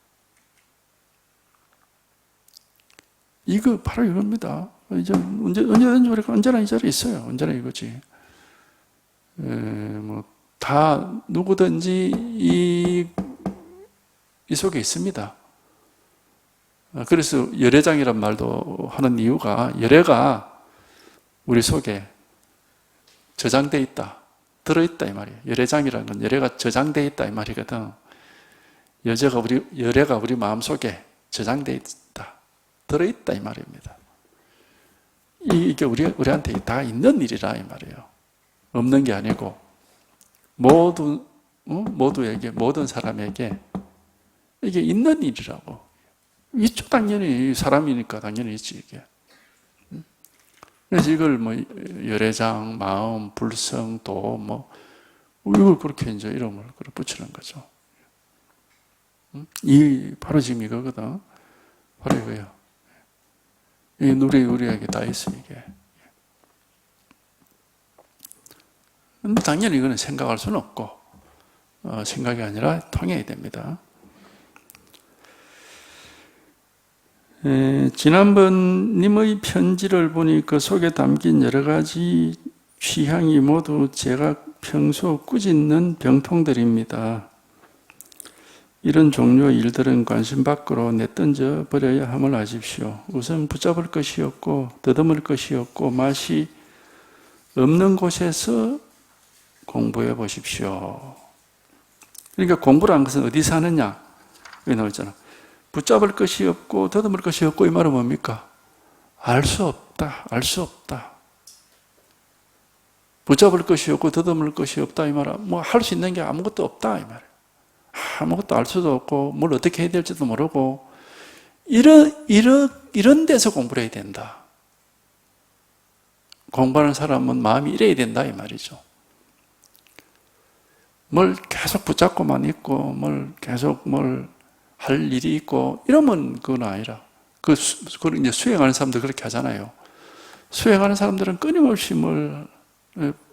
이거 바로 이겁니다. 이제 언제든지 우리가 언제나 이 자리에 있어요. 언제나 이거지. 다 누구든지 이 속에 있습니다. 그래서 열애장이란 말도 하는 이유가 열애가 우리 속에 저장되어 있다, 들어있다 이 말이에요. 열애장이라는 건 열애가 저장되어 있다 이 말이거든. 열애가 우리 마음속에 저장되어 있다, 들어있다 이 말입니다. 이게 우리한테 다 있는 일이라 이 말이에요. 없는 게 아니고 모두에게, 모든 사람에게 이게 있는 일이라고. 있죠, 당연히. 사람이니까 당연히 있지, 이게. 그래서 이걸 열애장, 마음, 불성, 도, 이걸 그렇게 이제 이름을 붙이는 거죠. 바로 지금 이거거든. 바로 이거예요. 이 우리에게 다 있어, 이게. 당연히 이거는 생각할 수는 없고, 생각이 아니라 통해야 됩니다. 지난번 님의 편지를 보니 그 속에 담긴 여러 가지 취향이 모두 제가 평소 꾸짖는 병통들입니다. 이런 종류의 일들은 관심 밖으로 내던져 버려야 함을 아십시오. 우선 붙잡을 것이 없고 더듬을 것이 없고 맛이 없는 곳에서 공부해 보십시오. 그러니까 공부라는 것은 어디서 하느냐? 여기 나와있잖아. 붙잡을 것이 없고 더듬을 것이 없고 이 말은 뭡니까? 알 수 없다. 알 수 없다. 붙잡을 것이 없고 더듬을 것이 없다 이 말은 할 수 있는 게 아무것도 없다 이 말이에요. 아무것도 알 수도 없고 뭘 어떻게 해야 될지도 모르고 이런 데서 공부를 해야 된다. 공부하는 사람은 마음이 이래야 된다 이 말이죠. 뭘 계속 붙잡고만 있고 뭘 계속 할 일이 있고 이러면 그건 아니라 그걸 이제 수행하는 사람들 그렇게 하잖아요. 수행하는 사람들은 끊임없이 뭘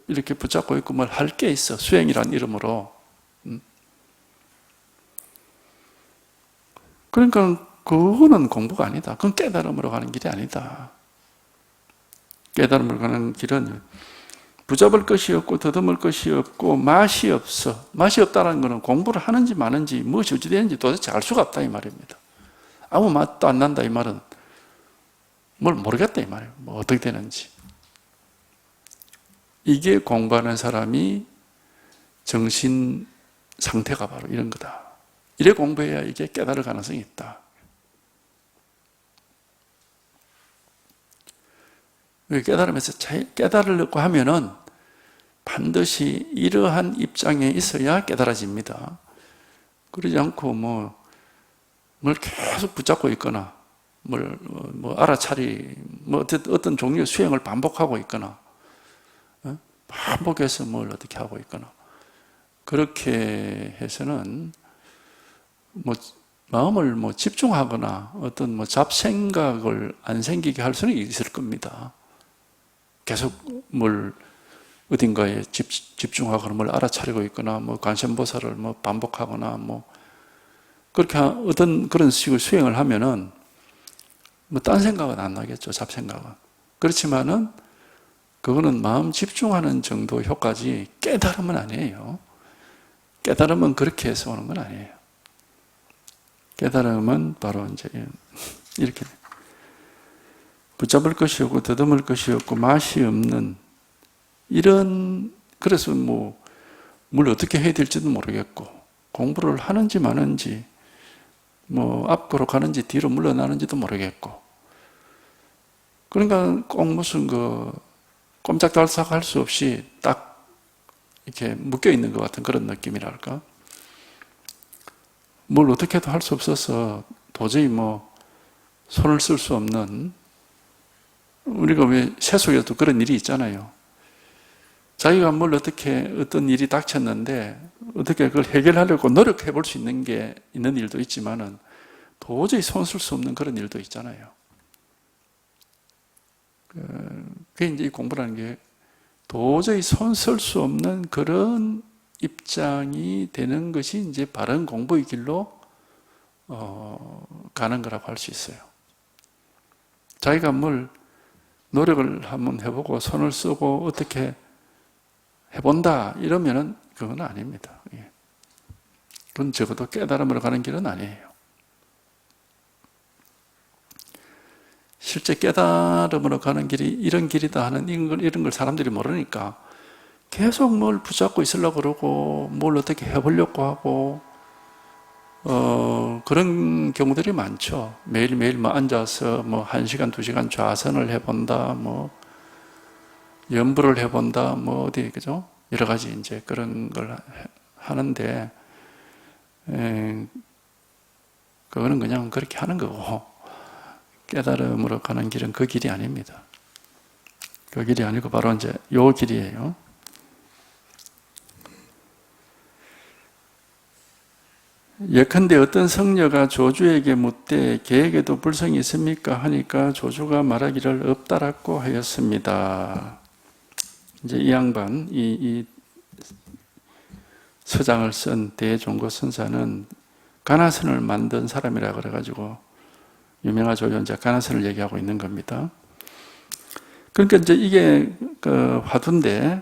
이렇게 붙잡고 있고 뭘 할 게 있어. 수행이란 이름으로. 그러니까 그거는 공부가 아니다. 그건 깨달음으로 가는 길이 아니다. 깨달음으로 가는 길은 붙잡을 것이 없고 더듬을 것이 없고 맛이 없어. 맛이 없다는 것은 공부를 하는지 마는지 무엇이 어찌 되는지 도대체 알 수가 없다 이 말입니다. 아무 맛도 안 난다 이 말은 뭘 모르겠다 이 말이에요. 어떻게 되는지. 이게 공부하는 사람이 정신 상태가 바로 이런 거다. 이래 공부해야 이게 깨달을 가능성이 있다. 깨달으면서 깨달으려고 하면은 반드시 이러한 입장에 있어야 깨달아집니다. 그러지 않고 뭘 계속 붙잡고 있거나 알아차리 어떤 종류의 수행을 반복하고 있거나 반복해서 뭘 어떻게 하고 있거나 그렇게 해서는 마음을 집중하거나 어떤 잡생각을 안 생기게 할 수는 있을 겁니다. 계속 어딘가에 집중하거나 뭘 알아차리고 있거나 관세음보살을 반복하거나 그렇게 어떤 그런 식으로 수행을 하면은 딴 생각은 안 나겠죠. 잡생각은. 그렇지만은 그거는 마음 집중하는 정도 효과지 깨달음은 아니에요. 깨달음은 그렇게 해서 오는 건 아니에요. 깨달음은 바로 이제 이렇게 붙잡을 것이 없고 더듬을 것이 없고 맛이 없는 이런, 그래서 뭐 뭘 어떻게 해야 될지도 모르겠고 공부를 하는지 마는지 뭐 앞으로 가는지 뒤로 물러나는지도 모르겠고, 그러니까 꼭 무슨 꼼짝달싹 할 수 없이 딱 이렇게 묶여 있는 것 같은 그런 느낌이랄까. 뭘 어떻게 해도 할 수 없어서 도저히 뭐 손을 쓸 수 없는, 우리가 왜 세속에도 그런 일이 있잖아요. 자기가 뭘 어떻게 어떤 일이 닥쳤는데 어떻게 그걸 해결하려고 노력해 볼 수 있는 게 있는 일도 있지만은 도저히 손 쓸 수 없는 그런 일도 있잖아요. 그게 이제 이 공부라는 게 도저히 손 쓸 수 없는 그런 입장이 되는 것이 이제 바른 공부의 길로 가는 거라고 할 수 있어요. 자기가 뭘 노력을 한번 해보고 손을 쓰고 어떻게 해본다 이러면은 그건 아닙니다. 그건 적어도 깨달음으로 가는 길은 아니에요. 실제 깨달음으로 가는 길이 이런 길이다 하는 이런 걸 사람들이 모르니까 계속 뭘 붙잡고 있으려고 그러고 뭘 어떻게 해보려고 하고 그런 경우들이 많죠. 매일매일 뭐 앉아서 뭐 1시간, 2시간 좌선을 해본다, 뭐 연부를 해본다, 뭐 어디, 그죠? 여러 가지 이제 그런 걸 하는데, 그거는 그냥 그렇게 하는 거고, 깨달음으로 가는 길은 그 길이 아닙니다. 그 길이 아니고 바로 이제 요 길이에요. 예컨대 어떤 성녀가 조주에게 묻되 계에게도 불성이 있습니까? 하니까 조주가 말하기를 없다라고 하였습니다. 이제 이 양반, 이 서장을 쓴 대종고 선사는 가나선을 만든 사람이라 그래가지고 유명하죠. 이제 가나선을 얘기하고 있는 겁니다. 그러니까 이제 이게 화두인데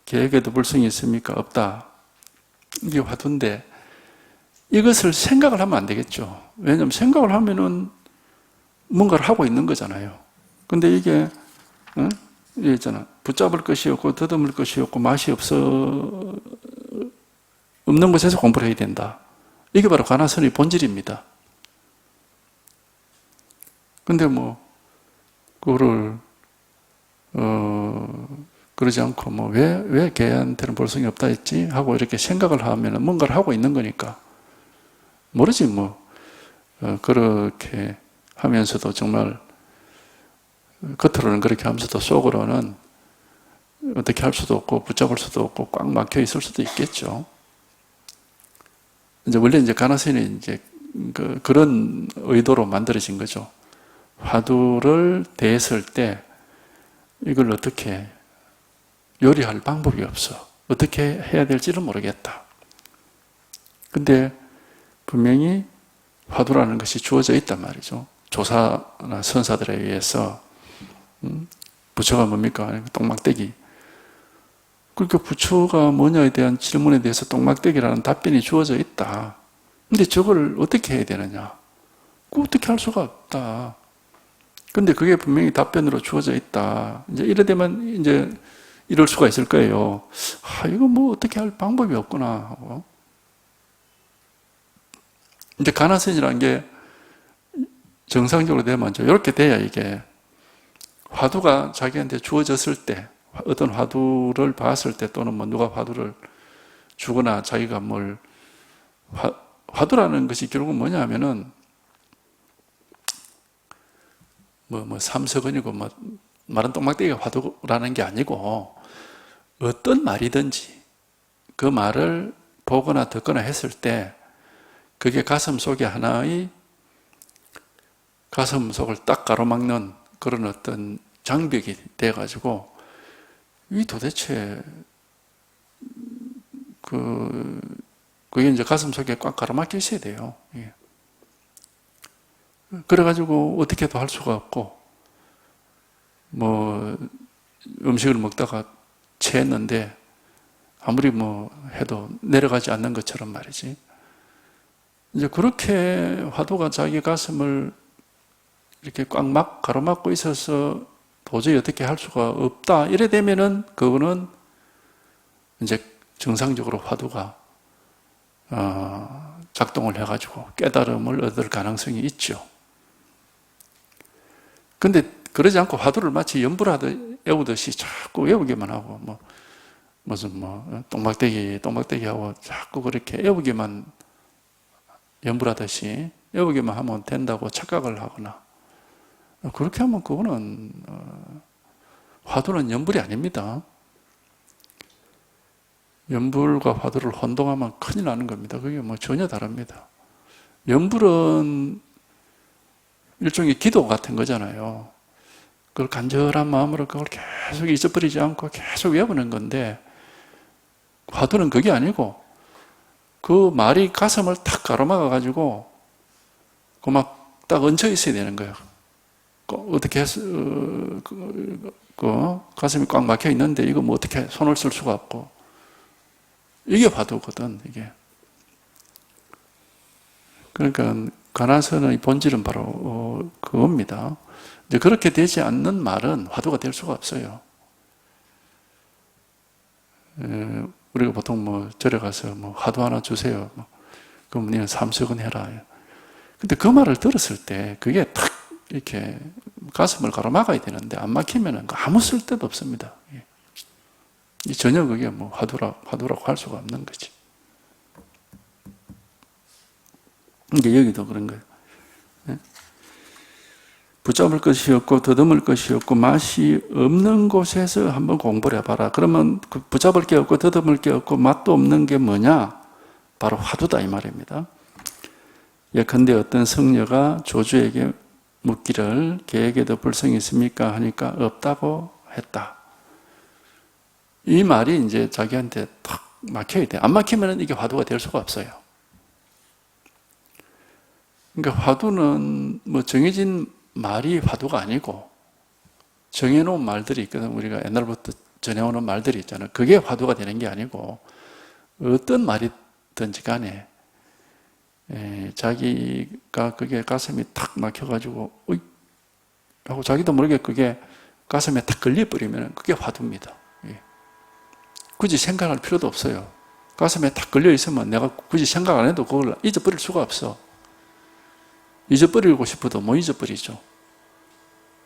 계에게도 불성이 있습니까? 없다. 이게 화두인데 이것을 생각을 하면 안 되겠죠. 왜냐하면 생각을 하면은 뭔가를 하고 있는 거잖아요. 근데 이게 이게 있잖아. 붙잡을 것이 없고 더듬을 것이 없고 맛이 없는 곳에서 공부를 해야 된다. 이게 바로 가나선의 본질입니다. 근데 뭐 그거를 그러지 않고 뭐 왜 걔한테는 볼성이 없다 했지 하고 이렇게 생각을 하면은 뭔가를 하고 있는 거니까 모르지 뭐 그렇게 하면서도 정말 겉으로는 그렇게 하면서도 속으로는 어떻게 할 수도 없고 붙잡을 수도 없고 꽉 막혀 있을 수도 있겠죠. 이제 원래 이제 가나선이 이제 그런 의도로 만들어진 거죠. 화두를 대했을 때 이걸 어떻게 요리할 방법이 없어. 어떻게 해야 될지를 모르겠다. 근데 분명히 화두라는 것이 주어져 있단 말이죠. 조사나 선사들에 의해서 부처가 뭡니까? 똥막대기. 그러니까 부처가 뭐냐에 대한 질문에 대해서 똥막대기라는 답변이 주어져 있다. 근데 저걸 어떻게 해야 되느냐? 어떻게 할 수가 없다. 근데 그게 분명히 답변으로 주어져 있다. 이제 이래되면 이제 이럴 수가 있을 거예요. 이거 뭐 어떻게 할 방법이 없구나 하고. 이제 가나선이라는 게 정상적으로 되면 이렇게 돼야 이게 화두가 자기한테 주어졌을 때, 어떤 화두를 봤을 때 또는 뭐 누가 화두를 주거나 자기가 뭘 화두라는 것이 결국은 뭐냐 하면은 뭐 삼석은이고 뭐 말은 똥막대기가 화두라는 게 아니고 어떤 말이든지 그 말을 보거나 듣거나 했을 때 그게 가슴 속에 하나의 가슴 속을 딱 가로막는 그런 어떤 장벽이 돼가지고 이 도대체 그게 이제 가슴 속에 꽉 가로막혀 있어야 돼요. 그래가지고 어떻게도 할 수가 없고 뭐 음식을 먹다가 체했는데 아무리 뭐 해도 내려가지 않는 것처럼 말이지. 이제 그렇게 화두가 자기 가슴을 이렇게 꽉 가로막고 있어서 도저히 어떻게 할 수가 없다. 이래 되면은 그거는 이제 정상적으로 화두가 작동을 해가지고 깨달음을 얻을 가능성이 있죠. 근데 그러지 않고 화두를 마치 연불하듯 외우듯이 자꾸 외우기만 하고 무슨 똥막대기 하고 자꾸 그렇게 외우기만 연불하듯이 외우기만 하면 된다고 착각을 하거나 그렇게 하면 그거는 화두는 연불이 아닙니다. 연불과 화두를 혼동하면 큰일 나는 겁니다. 그게 전혀 다릅니다. 연불은 일종의 기도 같은 거잖아요. 그걸 간절한 마음으로 그걸 계속 잊어버리지 않고 계속 외우는 건데 화두는 그게 아니고 그 말이 가슴을 탁 가로막아 가지고 그 막 딱 얹혀 있어야 되는 거예요. 어떻게 해서 가슴이 꽉 막혀 있는데 이거 어떻게 손을 쓸 수가 없고 이게 화두거든. 이게 그러니까 가나선의 본질은 바로 그겁니다. 이제 그렇게 되지 않는 말은 화두가 될 수가 없어요. 우리가 보통 절에 가서 화두 하나 주세요. 그럼 너는 삼석은 해라. 근데 그 말을 들었을 때 그게 탁 이렇게 가슴을 가로막아야 되는데 안 막히면 아무 쓸데도 없습니다. 전혀 그게 화두라고 할 수가 없는 거지. 이게 여기도 그런 거예요. 붙잡을 것이 없고 더듬을 것이 없고 맛이 없는 곳에서 한번 공부를 해봐라. 그러면 그 붙잡을 게 없고 더듬을 게 없고 맛도 없는 게 뭐냐? 바로 화두다 이 말입니다. 예컨대 어떤 성녀가 조주에게 묻기를 개에게도 불성이 있습니까? 하니까 없다고 했다. 이 말이 이제 자기한테 탁 막혀야 돼. 안 막히면 이게 화두가 될 수가 없어요. 그러니까 화두는 정해진 말이 화두가 아니고 정해놓은 말들이 있거든. 우리가 옛날부터 전해오는 말들이 있잖아요. 그게 화두가 되는 게 아니고 어떤 말이든지 간에 자기가 그게 가슴이 탁 막혀가지고 으이 하고 자기도 모르게 그게 가슴에 탁 걸려버리면 그게 화두입니다. 굳이 생각할 필요도 없어요. 가슴에 탁 걸려있으면 내가 굳이 생각 안 해도 그걸 잊어버릴 수가 없어. 잊어버리고 싶어도 못 잊어버리죠.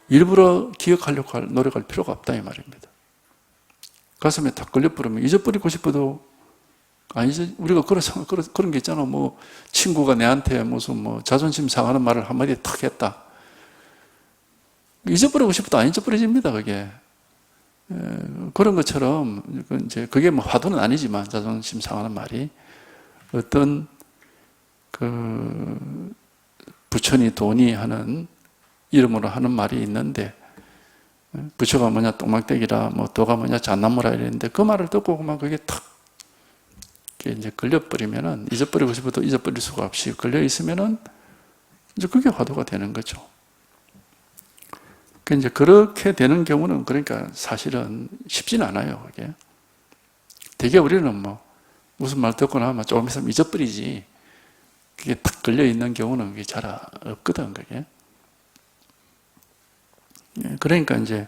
일부러 기억하려고 노력할 필요가 없다 이 말입니다. 가슴에 탁 걸려버리면 잊어버리고 싶어도 아니지. 우리가 그런 게 있잖아. 친구가 내한테 무슨 자존심 상하는 말을 한마디 탁 했다. 잊어버리고 싶어도 안 잊어버려집니다, 그게. 그런 것처럼, 이제 그게 화두는 아니지만, 자존심 상하는 말이. 어떤, 부처니 돈이 하는, 이름으로 하는 말이 있는데, 부처가 뭐냐, 똥막대기라, 도가 뭐냐, 잣나무라 이랬는데, 그 말을 듣고 그게 탁, 이제 걸려버리면은, 잊어버리고 싶어도 잊어버릴 수가 없이 걸려있으면은, 이제 그게 화두가 되는 거죠. 이제 그렇게 되는 경우는 그러니까 사실은 쉽진 않아요, 그게. 되게 우리는 무슨 말 듣고 나면 조금 있으면 잊어버리지. 그게 탁 걸려있는 경우는 그게 잘 없거든, 그게. 그러니까 이제,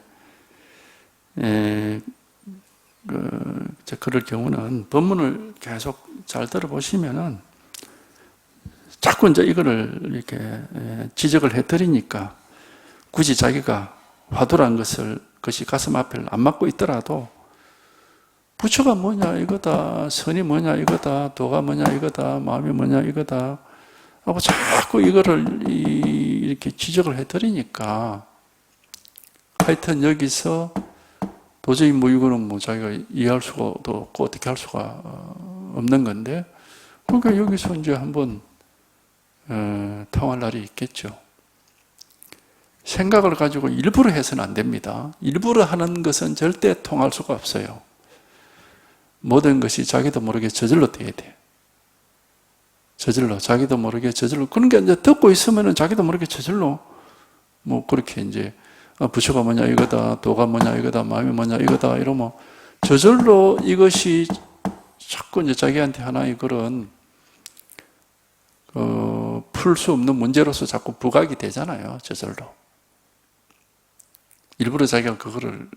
그럴 경우는 법문을 계속 잘 들어보시면은 자꾸 이제 이거를 이렇게 지적을 해드리니까 굳이 자기가 화두란 것이 가슴 앞에 안 맞고 있더라도 부처가 뭐냐 이거다, 선이 뭐냐 이거다, 도가 뭐냐 이거다, 마음이 뭐냐 이거다 하고 자꾸 이거를 이렇게 지적을 해드리니까 하여튼 여기서 도저히 이거는 자기가 이해할 수가 없고 어떻게 할 수가 없는 건데 그러니까 여기서 이제 한번 통할 날이 있겠죠. 생각을 가지고 일부러 해서는 안 됩니다. 일부러 하는 것은 절대 통할 수가 없어요. 모든 것이 자기도 모르게 저절로 돼야 돼. 저절로, 자기도 모르게 저절로. 그런 게 이제 듣고 있으면은 자기도 모르게 저절로, 그렇게 이제, 부처가 뭐냐 이거다, 도가 뭐냐 이거다, 마음이 뭐냐 이거다, 이러면 저절로 이것이 자꾸 이제 자기한테 하나의 그런 풀 수 없는 문제로서 자꾸 부각이 되잖아요. 저절로. 일부러 자기가 그거를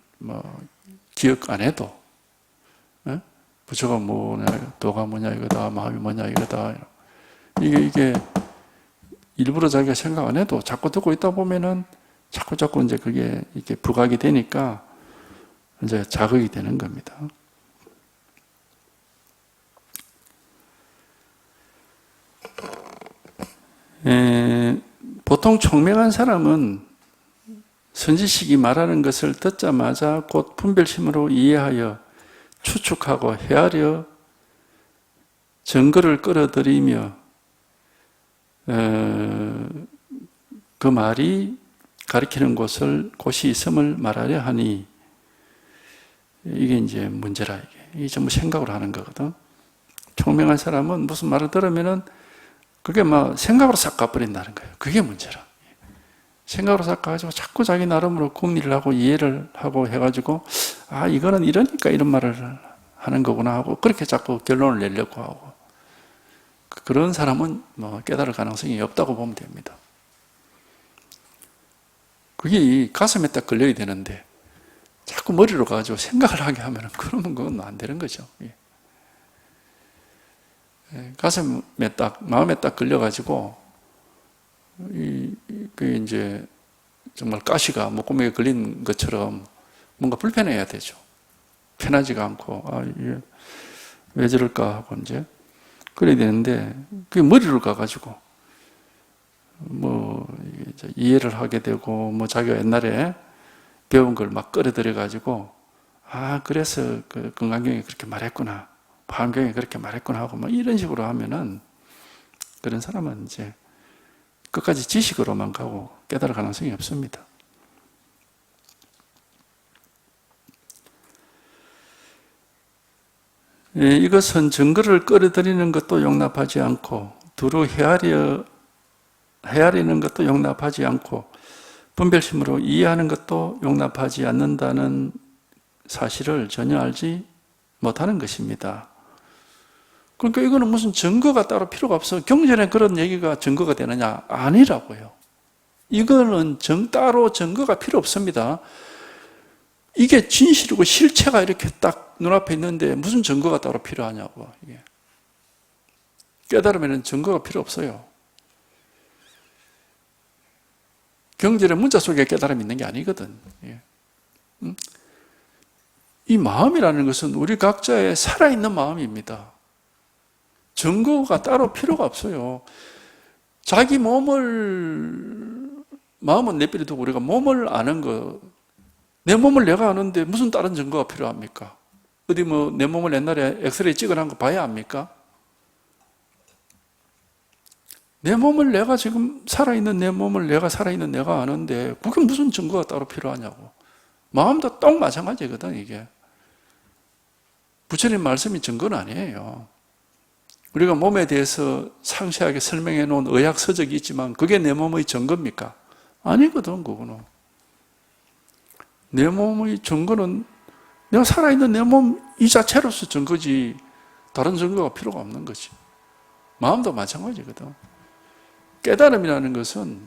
기억 안 해도, 예? 부처가 뭐냐, 도가 뭐냐 이거다, 마음이 뭐냐 이거다. 이게 일부러 자기가 생각 안 해도 자꾸 듣고 있다 보면은 자꾸 이제 그게 이렇게 부각이 되니까 이제 자극이 되는 겁니다. 보통 총명한 사람은 선지식이 말하는 것을 듣자마자 곧 분별심으로 이해하여 추측하고 헤아려 증거를 끌어들이며 그 말이 가리키는 곳이 있음을 말하려 하니 이게 이제 문제라 이게 전부 생각으로 하는 거거든. 총명한 사람은 무슨 말을 들으면은 그게 막 생각으로 싹 가버린다는 거예요. 그게 문제라. 생각으로 싹 가가지고 자꾸 자기 나름으로 궁리를 하고 이해를 하고 해가지고 아 이거는 이러니까 이런 말을 하는 거구나 하고 그렇게 자꾸 결론을 내려고 하고 그런 사람은 깨달을 가능성이 없다고 보면 됩니다. 그게 이 가슴에 딱 걸려야 되는데 자꾸 머리로 가가지고 생각을 하게 하면 그러면 그건 안 되는 거죠. 가슴에 딱 마음에 딱 걸려가지고 그게 이제 정말 가시가 목구멍에 걸린 것처럼 뭔가 불편해야 되죠. 편하지가 않고 이게 왜 저럴까 하고 이제 그래야 되는데 그게 머리로 가가지고 이제 이해를 하게 되고 자기가 옛날에 배운 걸 막 끌어들여 가지고 그래서 그 건강경이 그렇게 말했구나, 파암경이 그렇게 말했구나 하고 이런 식으로 하면은 그런 사람은 이제 끝까지 지식으로만 가고 깨달을 가능성이 없습니다. 이것은 증거를 끌어들이는 것도 용납하지 않고 두루 헤아리는 것도 용납하지 않고 분별심으로 이해하는 것도 용납하지 않는다는 사실을 전혀 알지 못하는 것입니다. 그러니까 이거는 무슨 증거가 따로 필요가 없어. 경전에 그런 얘기가 증거가 되느냐? 아니라고요. 이거는 따로 증거가 필요 없습니다. 이게 진실이고 실체가 이렇게 딱 눈앞에 있는데 무슨 증거가 따로 필요하냐고. 이게. 깨달으면 증거가 필요 없어요. 경전의 문자 속에 깨달음이 있는 게 아니거든. 이 마음이라는 것은 우리 각자의 살아있는 마음입니다. 증거가 따로 필요가 없어요. 자기 마음은 내버려 두고 우리가 몸을 아는 거, 내 몸을 내가 아는데 무슨 다른 증거가 필요합니까? 어디 내 몸을 옛날에 엑스레이 찍어놓은 거 봐야 합니까? 내 몸을 내가 지금 살아있는 내 몸을 내가 살아있는 내가 아는데 그게 무슨 증거가 따로 필요하냐고. 마음도 똑 마찬가지거든 이게. 부처님 말씀이 증거는 아니에요. 우리가 몸에 대해서 상세하게 설명해 놓은 의학 서적이 있지만 그게 내 몸의 증거입니까? 아니거든 그거는. 내 몸의 증거는 내가 살아있는 내 몸 이 자체로서 증거지 다른 증거가 필요가 없는 거지. 마음도 마찬가지거든. 깨달음이라는 것은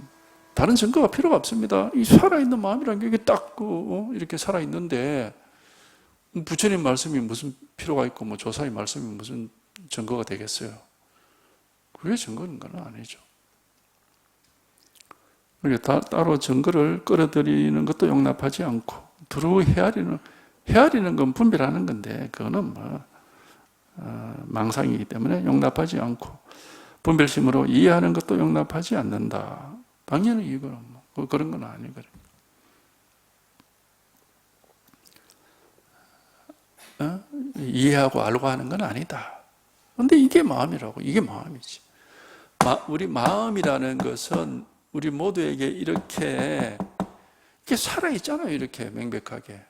다른 증거가 필요가 없습니다. 이 살아있는 마음이라는 게 이게 딱 이렇게 살아있는데 부처님 말씀이 무슨 필요가 있고 조사의 말씀이 무슨 증거가 되겠어요? 그게 증거인 건 아니죠. 그러니까 따로 증거를 끌어들이는 것도 용납하지 않고 두루 헤아리는 건 분별하는 건데 그거는 망상이기 때문에 용납하지 않고 분별심으로 이해하는 것도 용납하지 않는다. 당연히 이거는 그런 건 아니거든요. 이해하고 알고 하는 건 아니다. 그런데 이게 마음이라고. 이게 마음이지. 우리 마음이라는 것은 우리 모두에게 이렇게 살아있잖아요. 이렇게 명백하게.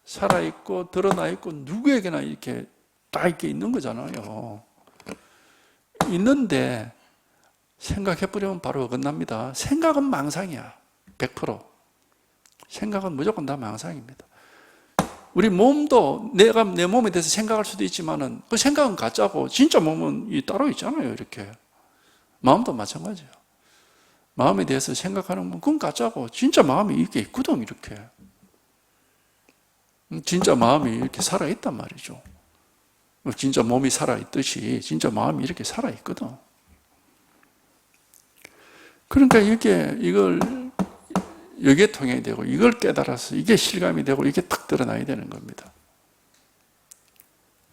살아있고 드러나 있고 누구에게나 이렇게 다 이렇게 있는 거잖아요. 있는데 생각해버리면 바로 어긋납니다. 생각은 망상이야. 100%. 생각은 무조건 다 망상입니다. 우리 몸도 내가 내 몸에 대해서 생각할 수도 있지만은 그 생각은 가짜고 진짜 몸은 따로 있잖아요. 이렇게 마음도 마찬가지예요. 마음에 대해서 생각하는 건 그건 가짜고 진짜 마음이 이렇게 있거든. 이렇게 진짜 마음이 이렇게 살아있단 말이죠. 진짜 몸이 살아있듯이 진짜 마음이 이렇게 살아있거든. 그러니까 이걸 여기에 통해야 되고 이걸 깨달아서 이게 실감이 되고 이게 탁 드러나야 되는 겁니다.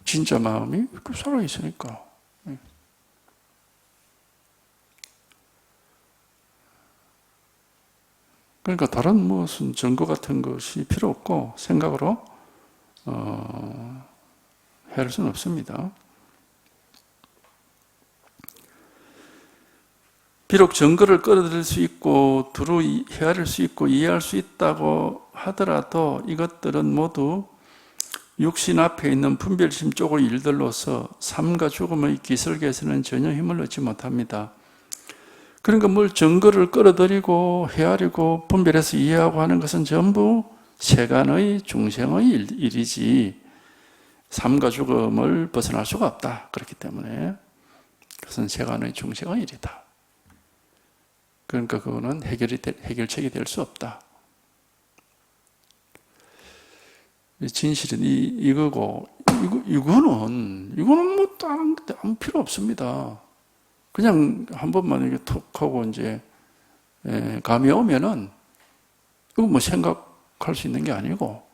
진짜 마음이 이렇게 살아있으니까. 그러니까 다른 무슨 증거 같은 것이 필요 없고 생각으로 해할 수는 없습니다. 비록 증거를 끌어들일 수 있고 두루 헤아릴 수 있고 이해할 수 있다고 하더라도 이것들은 모두 육신 앞에 있는 분별심 쪽의 일들로서 삶과 죽음의 기설계에서는 전혀 힘을 얻지 못합니다. 그러니까 뭘 증거를 끌어들이고 헤아리고 분별해서 이해하고 하는 것은 전부 세간의 중생의 일이지 삶과 죽음을 벗어날 수가 없다. 그렇기 때문에 그것은 세간의 중생의 일이다. 그러니까 그거는 해결책이 될 수 없다. 진실은 이거고 이거는 뭐 다른 게 아무 필요 없습니다. 그냥 한 번만 이렇게 툭 하고 이제 감이 오면은 이거 뭐 생각할 수 있는 게 아니고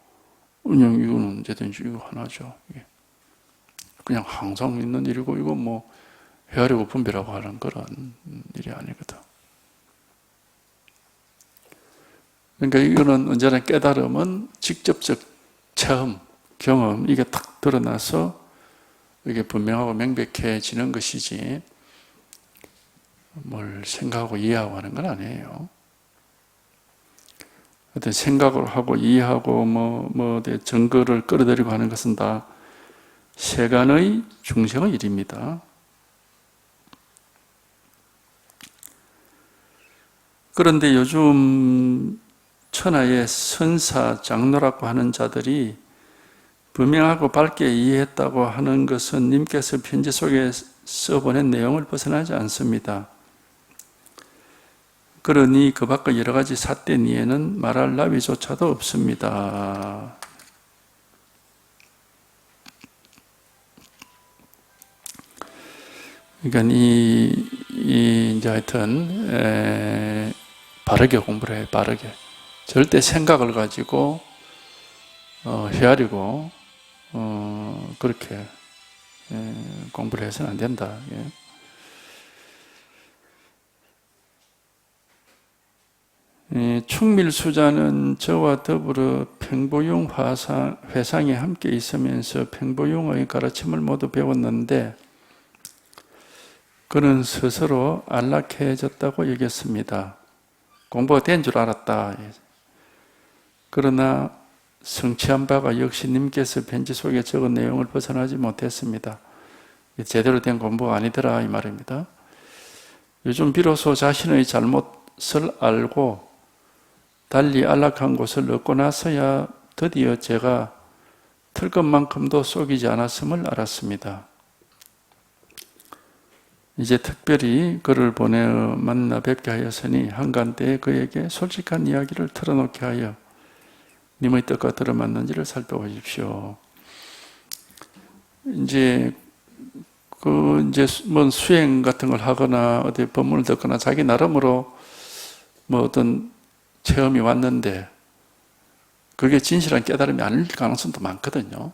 그냥 이거는 언제든지 이거 하나죠. 그냥 항상 있는 일이고 이거 뭐 헤아리고 분별하고 하는 그런 일이 아니거든. 그러니까 이거는 언제나 깨달음은 직접적 체험, 경험 이게 탁 드러나서 이게 분명하고 명백해지는 것이지 뭘 생각하고 이해하고 하는 건 아니에요. 어떤 생각을 하고 이해하고 증거를 끌어들이고 하는 것은 다 세간의 중생의 일입니다. 그런데 요즘 천하의 선사, 장로라고 하는 자들이 분명하고 밝게 이해했다고 하는 것은 님께서 편지 속에 써보낸 내용을 벗어나지 않습니다. 그러니 그 밖의 여러 가지 삿된 이해는 말할 나위조차도 없습니다. 그러니까 이제 하여튼 바르게 공부를 해요. 바르게. 절대 생각을 가지고 헤아리고 그렇게 공부를 해서는 안 된다. 충밀수자는 저와 더불어 팽보융 회상에 함께 있으면서 팽보융의 가르침을 모두 배웠는데 그는 스스로 안락해졌다고 여겼습니다. 공부가 된 줄 알았다. 그러나 성취한 바가 역시 님께서 편지 속에 적은 내용을 벗어나지 못했습니다. 제대로 된 공부가 아니더라 이 말입니다. 요즘 비로소 자신의 잘못을 알고 달리 안락한 곳을 얻고 나서야 드디어 제가 틀 것만큼도 속이지 않았음을 알았습니다. 이제 특별히 그를 보내어 만나 뵙게 하였으니 한간때에 그에게 솔직한 이야기를 털어놓게 하여 님의 뜻과 들어맞는지를 살펴보십시오. 이제 뭐 수행 같은 걸 하거나 어디 법문을 듣거나 자기 나름으로 뭐 어떤 체험이 왔는데 그게 진실한 깨달음이 아닐 가능성도 많거든요.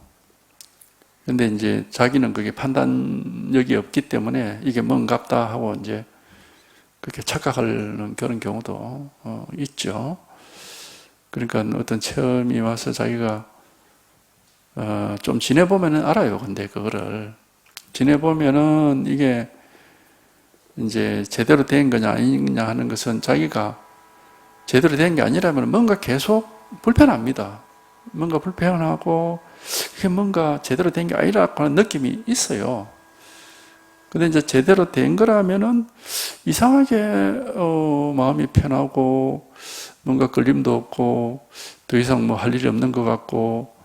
근데 이제 자기는 그게 판단력이 없기 때문에 이게 뭔갑다 하고 이제 그렇게 착각하는 그런 경우도 있죠. 그러니까 어떤 체험이 와서 자기가 좀 지내보면은 알아요. 근데 그거를 지내보면은 이게 이제 제대로 된 거냐 아니냐 하는 것은 자기가 제대로 된 게 아니라면 뭔가 계속 불편합니다. 뭔가 불편하고 이게 뭔가 제대로 된 게 아니라고 하는 느낌이 있어요. 근데 이제 제대로 된 거라면은 이상하게 마음이 편하고 뭔가 걸림도 없고 더 이상 뭐 할 일이 없는 것 같고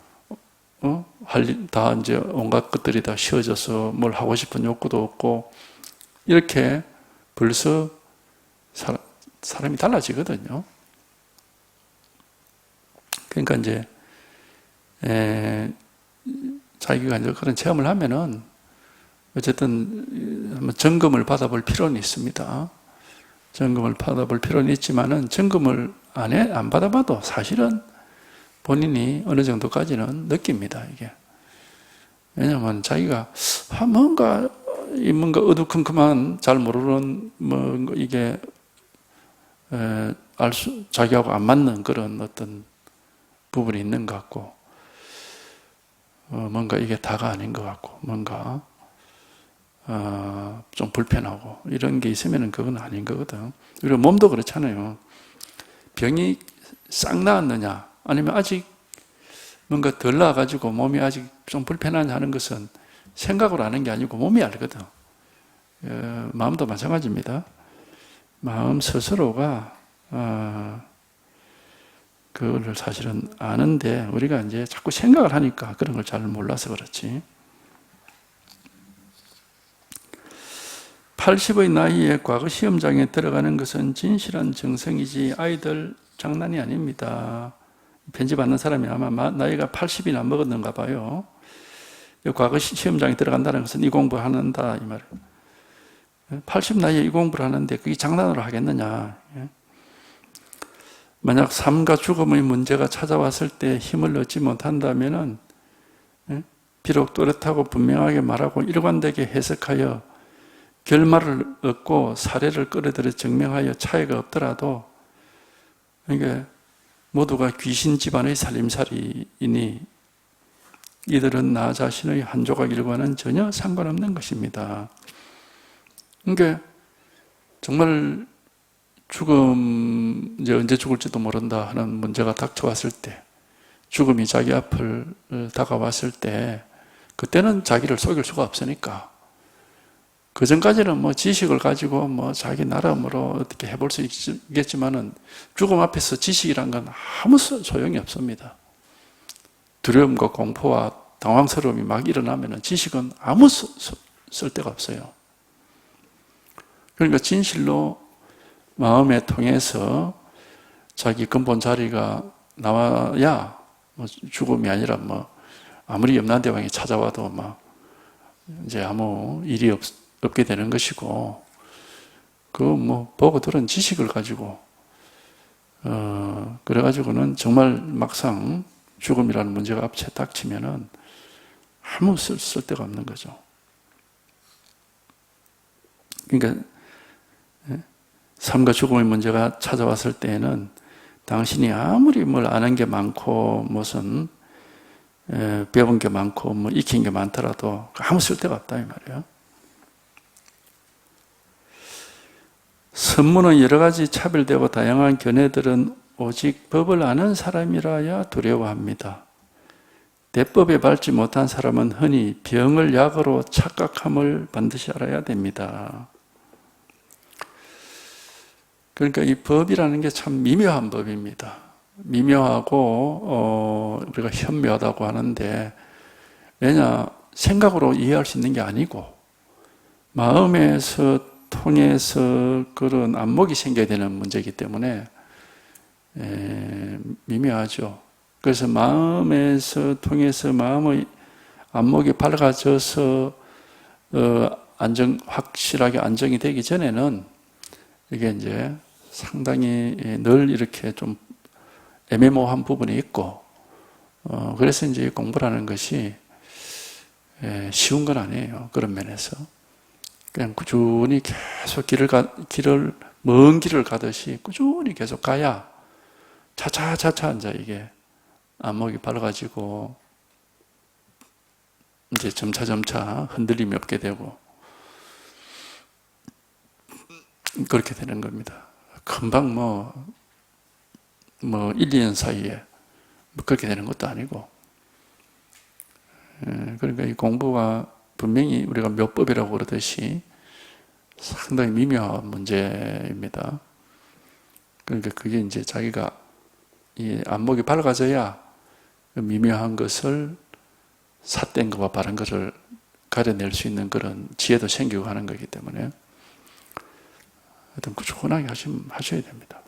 다 이제 온갖 것들이 다 쉬워져서 뭘 하고 싶은 욕구도 없고, 이렇게 벌써 사람이 달라지거든요. 그러니까 이제, 자기가 이제 그런 체험을 하면은, 어쨌든, 한번 점검을 받아볼 필요는 있습니다. 점검을 받아볼 필요는 있지만은, 점검을 안 받아봐도 사실은 본인이 어느 정도까지는 느낍니다, 이게. 왜냐면 자기가, 뭔가 어두컴컴한, 잘 모르는, 이게, 자기하고 안 맞는 그런 어떤 부분이 있는 것 같고, 뭔가 이게 다가 아닌 것 같고, 뭔가, 좀 불편하고, 이런 게 있으면 그건 아닌 거거든. 우리 몸도 그렇잖아요. 병이 싹 나았느냐, 아니면 아직 뭔가 덜 나아가지고 몸이 아직 좀 불편하냐 하는 것은 생각으로 하는 게 아니고 몸이 알거든. 마음도 마찬가지입니다. 마음 스스로가, 그거를 사실은 아는데 우리가 이제 자꾸 생각을 하니까 그런 걸 잘 몰라서 그렇지. 80의 나이에 과거 시험장에 들어가는 것은 진실한 정성이지 아이들 장난이 아닙니다. 편집받는 사람이 아마 나이가 80이나 안 먹었는가 봐요. 과거 시험장에 들어간다는 것은 이 공부한다 이 말이에요. 80 나이에 이 공부를 하는데 그게 장난으로 하겠느냐. 만약 삶과 죽음의 문제가 찾아왔을 때 힘을 얻지 못한다면은, 비록 또렷하고 분명하게 말하고 일관되게 해석하여 결말을 얻고 사례를 끌어들여 증명하여 차이가 없더라도, 이게 모두가 귀신 집안의 살림살이이니 이들은 나 자신의 한 조각 일과는 전혀 상관없는 것입니다. 그러니까 정말 죽음, 이제 언제 죽을지도 모른다 하는 문제가 닥쳐왔을 때, 죽음이 자기 앞을 다가왔을 때, 그때는 자기를 속일 수가 없으니까. 그 전까지는 지식을 가지고 자기 나름으로 어떻게 해볼 수 있겠지만은, 죽음 앞에서 지식이란 건 아무 소용이 없습니다. 두려움과 공포와 당황스러움이 막 일어나면은 지식은 아무 쓸데가 없어요. 그러니까 진실로 마음에 통해서 자기 근본 자리가 나와야 죽음이 아니라 아무리 염라대왕이 찾아와도 이제 아무 일이 없게 되는 것이고, 보고 들은 지식을 가지고 그래가지고는 정말 막상 죽음이라는 문제가 앞에 닥치면은 아무 쓸데가 없는 거죠. 그러니까 삶과 죽음의 문제가 찾아왔을 때에는 당신이 아무리 뭘 아는 게 많고 무슨 배운 게 많고 익힌 게 많더라도 아무 쓸데가 없다 이 말이에요. 선문의 여러 가지 차별되고 다양한 견해들은 오직 법을 아는 사람이라야 두려워합니다. 대법에 밟지 못한 사람은 흔히 병을 약으로 착각함을 반드시 알아야 됩니다. 그러니까 이 법이라는 게 참 미묘한 법입니다. 미묘하고 우리가 현묘하다고 하는데, 왜냐 생각으로 이해할 수 있는 게 아니고 마음에서 통해서 그런 안목이 생겨야 되는 문제이기 때문에 미묘하죠. 그래서 마음에서 통해서 마음의 안목이 밝아져서 확실하게 안정이 되기 전에는 이게 이제 상당히 늘 이렇게 좀 애매모호한 부분이 있고, 그래서 이제 공부라는 것이 쉬운 건 아니에요. 그런 면에서. 그냥 꾸준히 계속 먼 길을 가듯이 꾸준히 계속 가야 차차 이제 이게 안목이 밝아지고 이제 점차 흔들림이 없게 되고 그렇게 되는 겁니다. 금방 1, 2년 사이에 그렇게 되는 것도 아니고, 그러니까 이 공부가 분명히 우리가 묘법이라고 그러듯이 상당히 미묘한 문제입니다. 그러니까 그게 이제 자기가 이 안목이 밝아져야 그 미묘한 것을 삿된 것과 바른 것을 가려낼 수 있는 그런 지혜도 생기고 하는 거기 때문에 하여튼 꾸준하게 하셔야 됩니다.